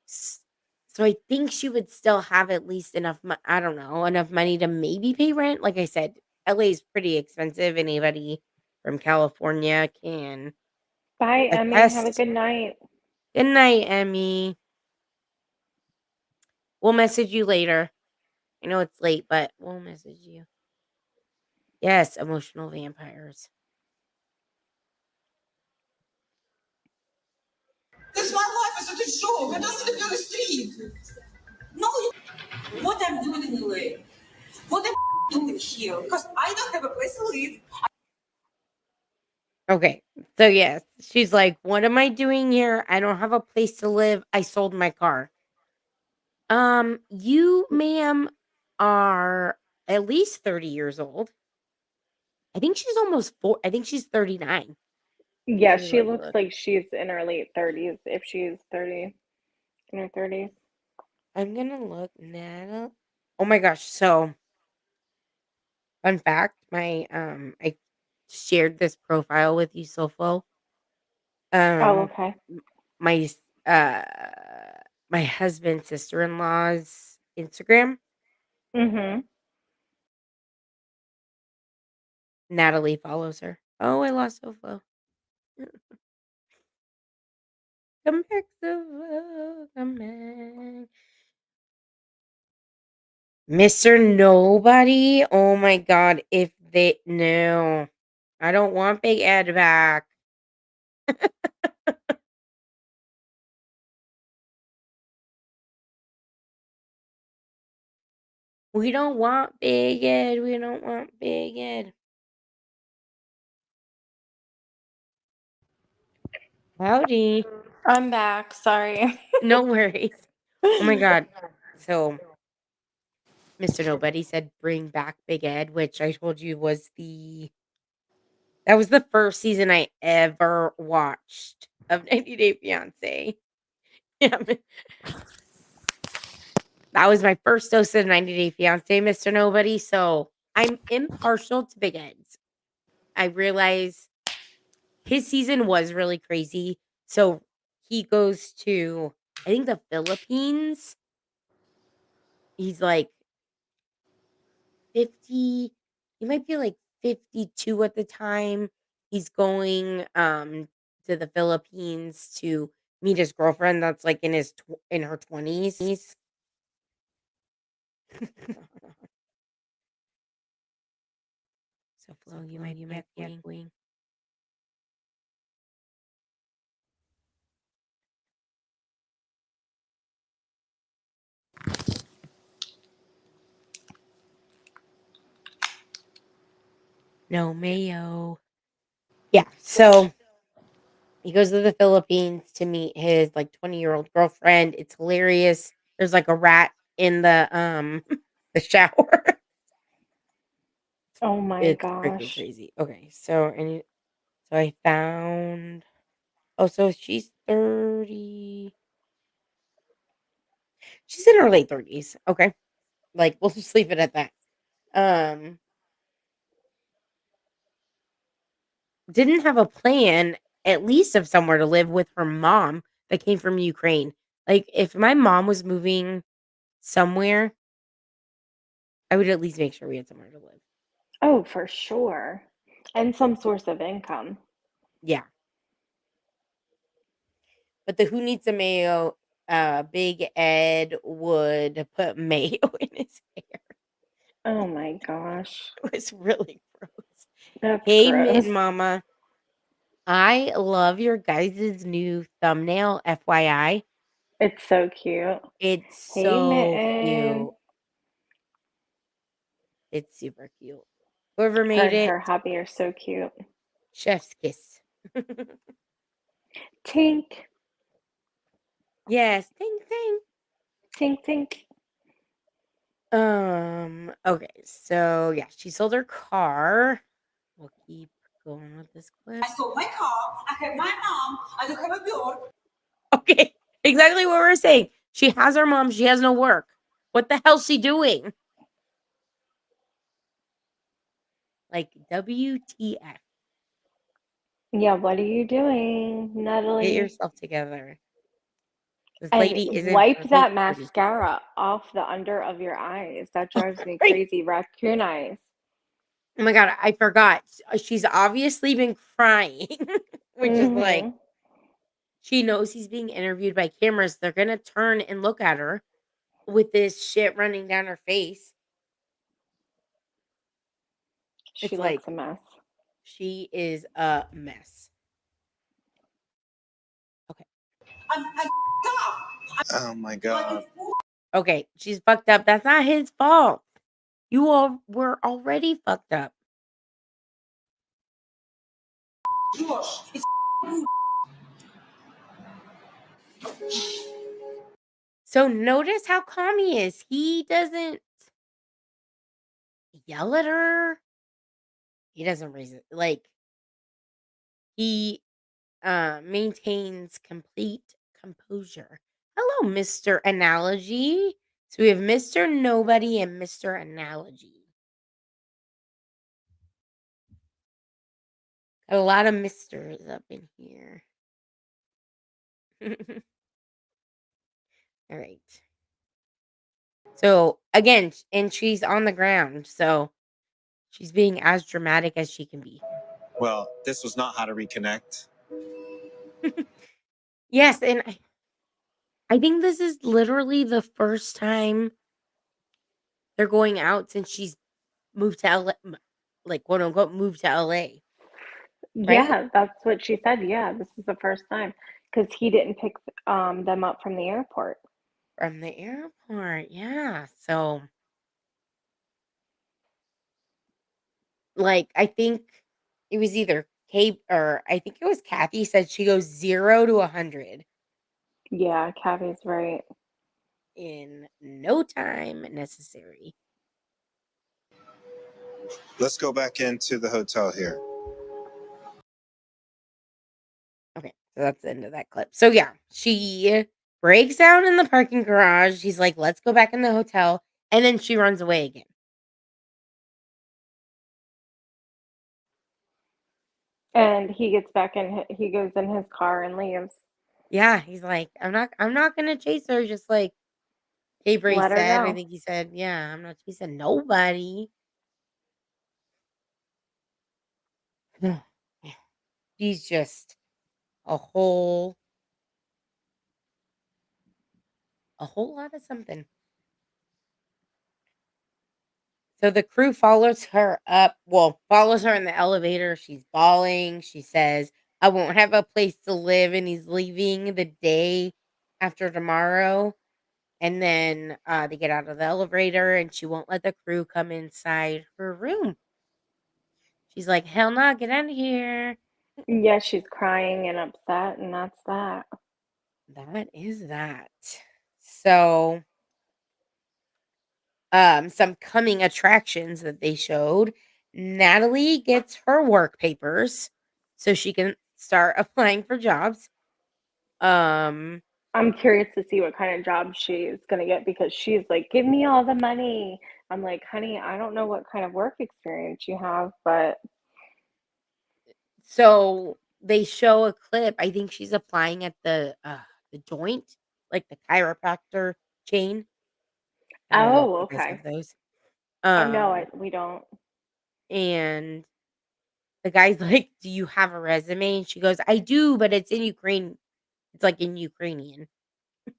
So I think she would still have at least enough I don't know, enough money to maybe pay rent. Like I said, LA is pretty expensive. Anybody from California can Bye, Emmy. Have a attest. good night. Good night, Emmy. We'll message you later. I know it's late, but we'll message you. Yes, emotional vampires. This my life is a joke. I don't live on the street. No, what I'm doing in LA? What am I doing here? Because I don't have a place to live. Okay. So yes, she's like, "What am I doing here? I don't have a place to live. I sold my car." You, ma'am, are at least 30 years old. I think she's almost 4. I think she's 39. Yeah, Let me she let you looks look. like she's in her late 30s if she's 30 in her 30s. I'm gonna look now. Oh my gosh! So, fun fact, I shared this profile with you, Sofo. Oh, Um, okay. my my husband's sister-in-law's Instagram. Mhm. Natalie follows her. Oh, I lost Sofo. Come back, Sofo. Come back. Mr. Nobody? Oh my god, if they no. I don't want Big Ed back. We don't want Big Ed. We don't want Big Ed. Howdy. I'm back. Sorry. No worries. Oh my god. So Mr. Nobody said bring back Big Ed, which I told you was that was the first season I ever watched of 90 Day Fiance. Yeah, that was my first dose of 90 Day Fiance, Mr. Nobody. So I'm impartial to Big Ed's. I realize his season was really crazy. So he goes to, I think, the Philippines. He's like 50. He might be like 52 at the time. He's going to the Philippines to meet his girlfriend that's like in her 20s. So Flo, you might be echoing. No mayo. Yeah, so he goes to the Philippines to meet his like 20-year-old girlfriend. It's hilarious. There's like a rat in the the shower. Oh my It's freaking gosh. crazy. Okay, so I found. Oh, so she's 30. She's in her late 30s. Okay, like we'll just leave it at that. Um, didn't have a plan, at least of somewhere to live with her mom that came from Ukraine. Like if my mom was moving somewhere, I would at least make sure we had somewhere to live. Oh, for sure. And some source of income. Yeah. But the Who Needs a Mayo, Big Ed would put mayo in his hair. Oh my gosh. It was really gross. That's Hey, Mid gross. Mama. I love your guys' new thumbnail, FYI. It's so cute. It's Hey, so Mitten. cute. It's super cute. Whoever Her made and it, her hubby are so cute. chef's kiss. Tink, Yes, ting ting. tink, tink. Okay, so yeah, she sold her car. We'll keep going with this clip. I sold my car. I have my mom. I don't have a bill. Okay, exactly what we're saying. She has her mom. She has no work. What the hell's she doing? Like WTF? Yeah, what are you doing, Get Natalie? yourself together. This And lady is in wipe her late that 30s. mascara off the under of your eyes. That drives me Right. crazy. Raccoon eyes. Oh my god, I forgot. She's obviously been crying, which is like Mm-hmm. she knows he's being interviewed by cameras. They're gonna turn and look at her with this shit running down her face. She It's like looks a mess. she is a mess. Okay. Oh my god. Okay, she's fucked up. That's not his fault. You all were already fucked up. So notice how calm he is. He doesn't yell at her. He doesn't raise it. Like he maintains complete composure. Hello, Mr. Analogy. So we have Mr. Nobody and Mr. Analogy. Got a lot of misters up in here. All right. So again, and she's on the ground, so she's being as dramatic as she can be. Well, this was not how to reconnect. Yes, and I think this is literally the first time they're going out since she's moved to LA, like quote unquote moved to LA, right? Yeah, that's what she said. Yeah, this is the first time because he didn't pick them up from the airport. From the airport, yeah. So, like, I think it was either Kate or I think it was Kathy said she goes 0 to 100 Yeah, Kathy's right. in no time necessary. Let's go back into the hotel here. Okay, so that's the end of that clip. So yeah, she breaks down in the parking garage. He's like, "Let's go back in the hotel," and then she runs away again. And he gets back in. He goes in his car and leaves. Yeah, he's like, I'm not gonna chase her, just like Avery Let her said. I go. think he said, yeah, I'm not chasing nobody. He's just a whole lot of something. So the crew follows her follows her in the elevator. She's bawling. She says, I won't have a place to live. And he's leaving the day after tomorrow. And then they get out of the elevator and she won't let the crew come inside her room. She's like, hell no, get out of here. Yeah, she's crying and upset, and that's that. That is that. So, some coming attractions that they showed. Natalie gets her work papers so she can start applying for jobs. Um, I'm curious to see what kind of job she's gonna get because she's like, "Give me all the money." I'm like, "Honey, I don't know what kind of work experience you have, but so they show a clip. I think she's applying at the joint, like the chiropractor chain. I don't know if oh, you guys okay. have those. No, Um, we don't. and the guy's like, "Do you have a resume?" And she goes, "I do, but it's in Ukraine. It's like in Ukrainian."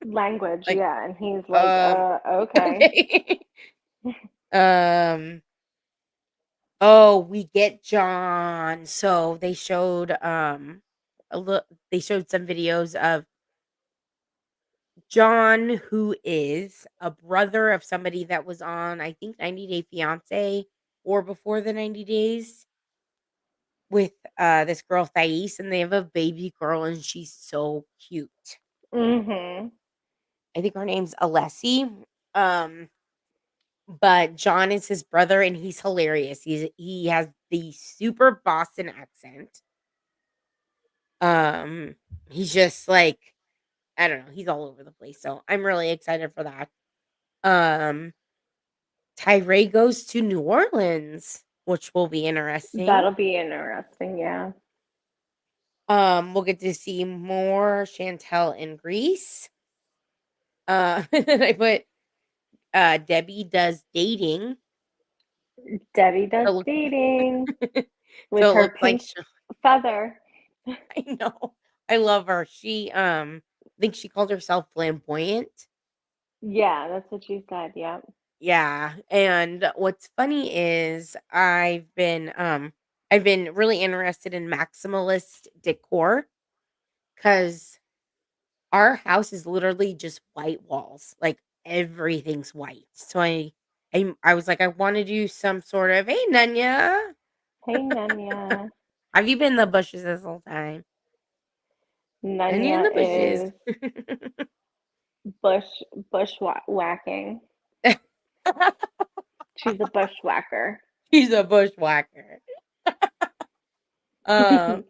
Language, Like, yeah, and he's like, um, okay." okay. um, oh, we get John. So they showed some videos of John, who is a brother of somebody that was on, I think, 90 Day Fiance or before the 90 days with this girl Thais, and they have a baby girl, and she's so cute. Mhm. I think her name's Alessi. Um, but John is his brother, and he's hilarious. He has the super Boston accent. Um, he's just like, I don't know, he's all over the place. So I'm really excited for that. Um, Tyray goes to New Orleans, which will be interesting. That'll be interesting, yeah. We'll get to see more Chantel in Greece. I put Debbie does dating. Debbie does So dating with so it her looks like pink feather. I know. I love her. She I think she called herself flamboyant. Yeah, that's what she said, yep. Yeah. And what's funny is I've been really interested in maximalist decor cuz our house is literally just white walls. Like everything's white. So I was like I want to do some sort of, hey Nanya, Hey, Nanya. have you been in the bushes this whole time? Nanya in Nanya the bushes. is bushwhacking. She's a bushwhacker. He's a bushwhacker. Um,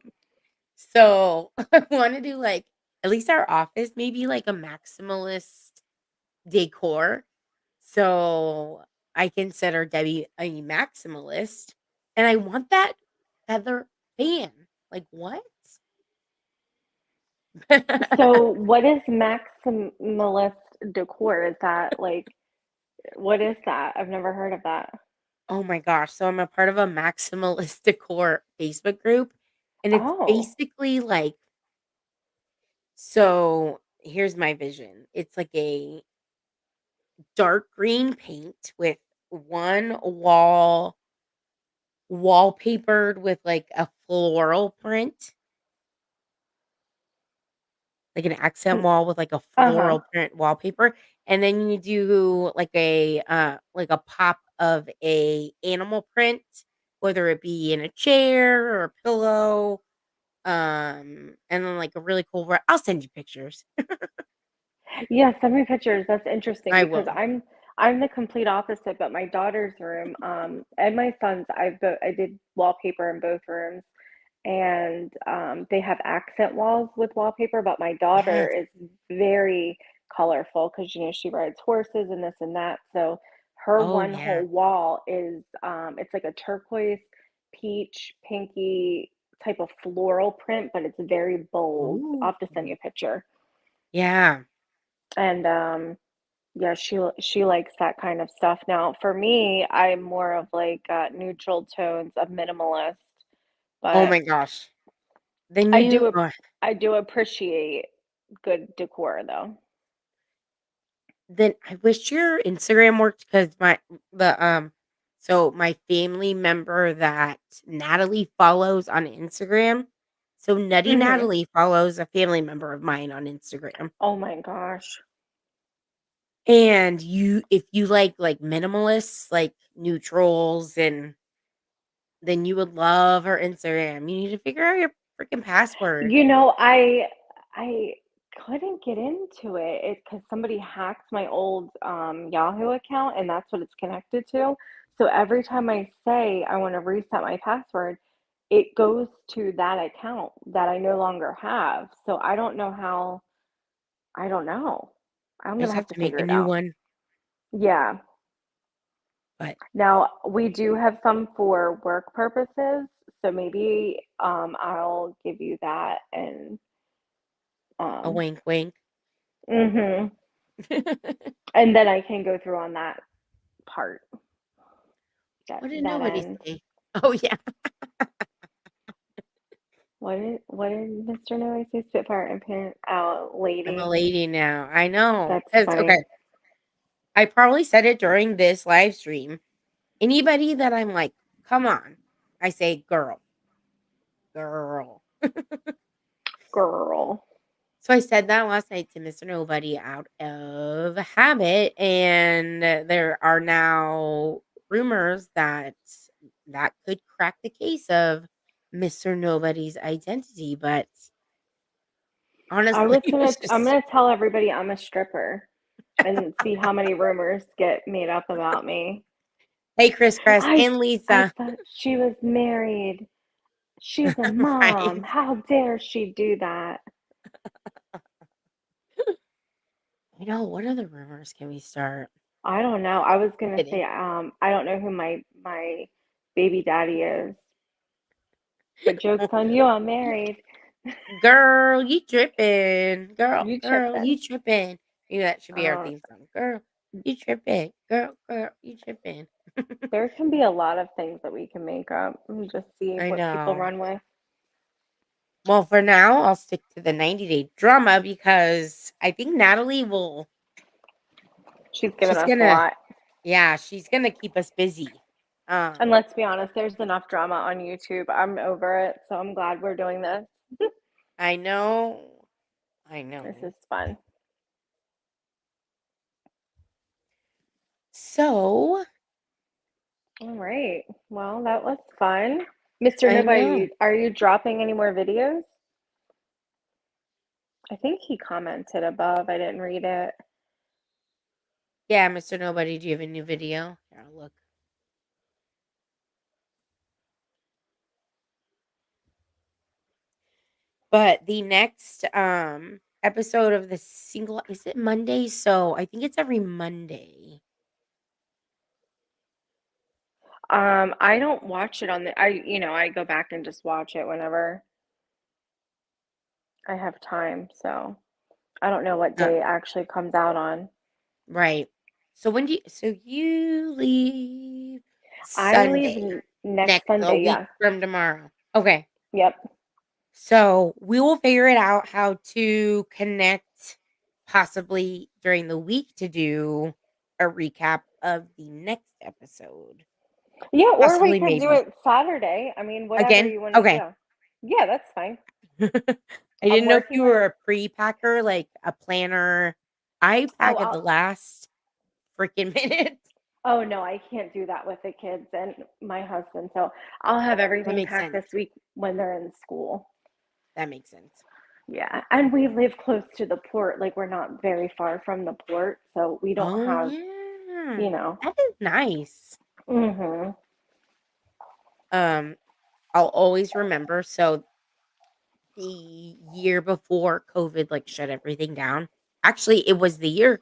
so I want to do like at least our office, maybe like a maximalist decor. So I consider Debbie a maximalist, and I want that feather fan. Like what? So, what is maximalist decor? Is that like, what is that? I've never heard of that. Oh my gosh! So I'm a part of a maximalist decor Facebook group, and it's Oh, basically like, so here's my vision. It's like a dark green paint with one wall wallpapered with like a floral print, like an accent wall with like a uh-huh. floral print wallpaper, and then you do like a pop of a animal print, whether it be in a chair or a pillow, and then like a really cool I'll send you pictures. Yeah, send me pictures. That's interesting I because will. I'm the complete opposite, but my daughter's room, and my son's, I did wallpaper in both rooms, and they have accent walls with wallpaper, but my daughter Yes. is very colorful because she rides horses and this and that. So her Oh one yeah. whole wall is it's like a turquoise, peach, pinky. type of floral print, but it's very bold. I'll have to send Ooh. you a picture. Yeah. And yeah, she likes that kind of stuff. Now, for me, I'm more of like neutral tones, a minimalist, Oh but my gosh. The I new do I do appreciate good decor though. then I wish your Instagram worked because my family member that Natalie follows on Instagram. So Nutty Hmm. Natalie follows a family member of mine on Instagram. Oh my gosh. And if you like minimalists, like neutrals, and then you would love her Instagram. You need to figure out your freaking password. You know, I couldn't get into it because somebody hacked my old Yahoo account and that's what it's connected to. So every time I say I want to reset my password, it goes to that account that I no longer have. So I don't know how, I don't know. I'm I gonna just have have to to make a figure it new out. one. Yeah. But Now we do have some for work purposes, so maybe I'll give you that and a um wink wink. mhm. And then I can go through on that part, What did that nobody end. say? Oh yeah. What did Mr. Noah say? Spitfire and pin out I'm a lady. lady now. I know. That's 'Cause funny. okay, I probably said it during this live stream. Anybody that I'm like, "Come on." I say, "Girl, girl." Girl. So I said that last night to Mr. Nobody out of habit, and there are now rumors that that could crack the case of Mr. Nobody's identity, but honestly, it was I'm just, gonna tell everybody I'm a stripper and see how many rumors get made up about me. "Hey, Chris Crest I and I Lisa." thought she was married. She's a mom. Right. How dare she do that? I know, what other rumors can we start? I don't know. I was gonna Kidding. say, I don't know who my baby daddy is, but joke's on you, I'm married. Girl, you tripping. You Girl, you tripping. tripping. Maybe that should be our Uh, theme song. Girl, you tripping. Girl, you tripping. there can be a lot of things that we can make up and just see I what people know. run with. Well, for now, I'll stick to the 90-day drama because I think Natalie will. She's given She's us a gonna, lot. yeah, she's gonna keep us busy. And let's be honest, there's enough drama on YouTube. I'm over it, so I'm glad we're doing this. I know, I This know. is fun. So All right. Well, that was fun. Mr. I know. Nobody, are you dropping any more videos? I think he commented above. I didn't read it. Yeah, Mr. Nobody, do you have a new video? Here, I'll look. But the next episode of the single, is it Monday? So I think it's every Monday. I don't watch it on I go back and just watch it whenever I have time. So I don't know what Uh, day it actually comes out on. right. So you leave I leave Sunday, next next a Sunday. week Yeah. from tomorrow. Okay. Yep. So we will figure it out how to connect possibly during the week to do a recap of the next episode. Yeah, or we Possibly, can do maybe. it Saturday. I mean, whatever Again? you want to Okay. do. Yeah, that's fine. I I'm didn't know if you working on were it. a pre-packer, like a planner. I Oh, pack at the last freaking minute. oh no, I can't do that with the kids and my husband. So I'll have That everything makes packed sense. this week when they're in school. That makes sense. Yeah, and we live close to the port. Like we're not very far from the port, so we don't Oh, have, yeah. you know. That is nice. Mhm. Um, I'll always remember. So the year before COVID like shut everything down. Actually, it was the year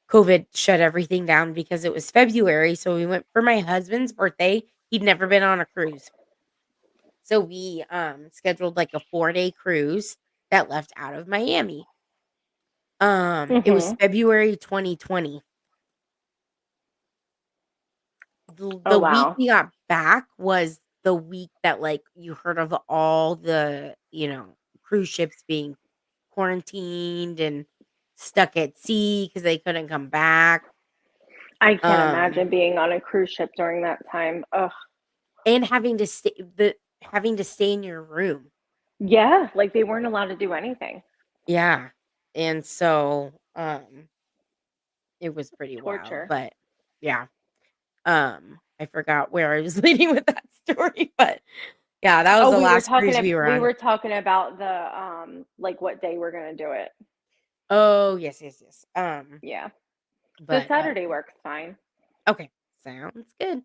COVID shut everything down because it was February. So we went for my husband's birthday. He'd never been on a cruise. So we scheduled like a 4-day cruise that left out of Miami. It was February 2020. Oh, The week wow. we got back was the week that, like, you heard of all the, cruise ships being quarantined and stuck at sea because they couldn't come back. I can't Um, imagine being on a cruise ship during that time. Ugh. and having to stay in your room. Yeah, like they weren't allowed to do anything. Yeah. And so, it was pretty wild, Torture. but yeah. I forgot where I was leading with that story, but yeah, that was Oh, the last cruise we were we on. were talking about the like what day we're gonna do it. Oh, yes. Yeah. The But Saturday works fine. okay, sounds good.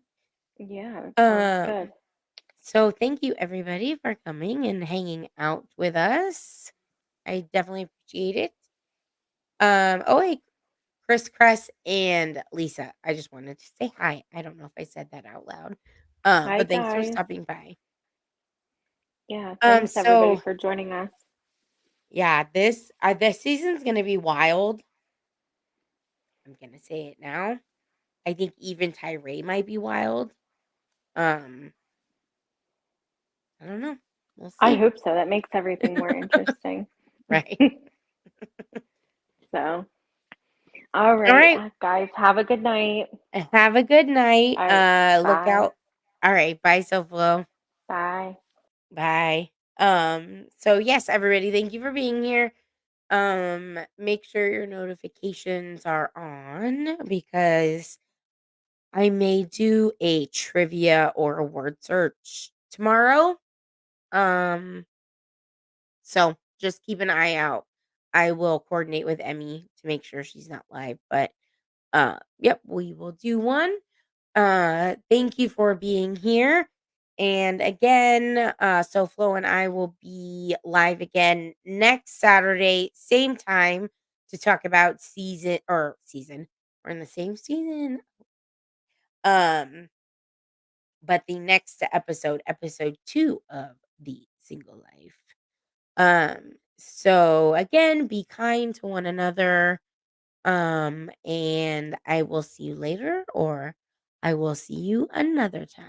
Yeah, it sounds good. So thank you everybody for coming and hanging out with us. I definitely appreciate it. Oh wait, Chris, Cress, and Lisa. I just wanted to say hi. I don't know if I said that out loud. Hi, But thanks for guys. stopping by. Yeah, thanks everybody So for joining us. yeah, this season's gonna be wild. I'm gonna say it now. I think even Tyray might be wild. I don't know. We'll I see. hope so. That makes everything more interesting. Right. So, all All right, right. guys, have a good night. Have a good night. All right, Look bye. out. All right. Bye, SoFlo. Bye. Bye. So yes, everybody, thank you for being here. Make sure your notifications are on because I may do a trivia or a word search tomorrow. So just keep an eye out. I will coordinate with Emmy to make sure she's not live, but yep, we will do one. Thank you for being here. And again, so Flo and I will be live again next Saturday, same time, to talk about season. We're in the same season. But the next episode 2 of the single life. So again, be kind to one another. And I will see you later, or I will see you another time.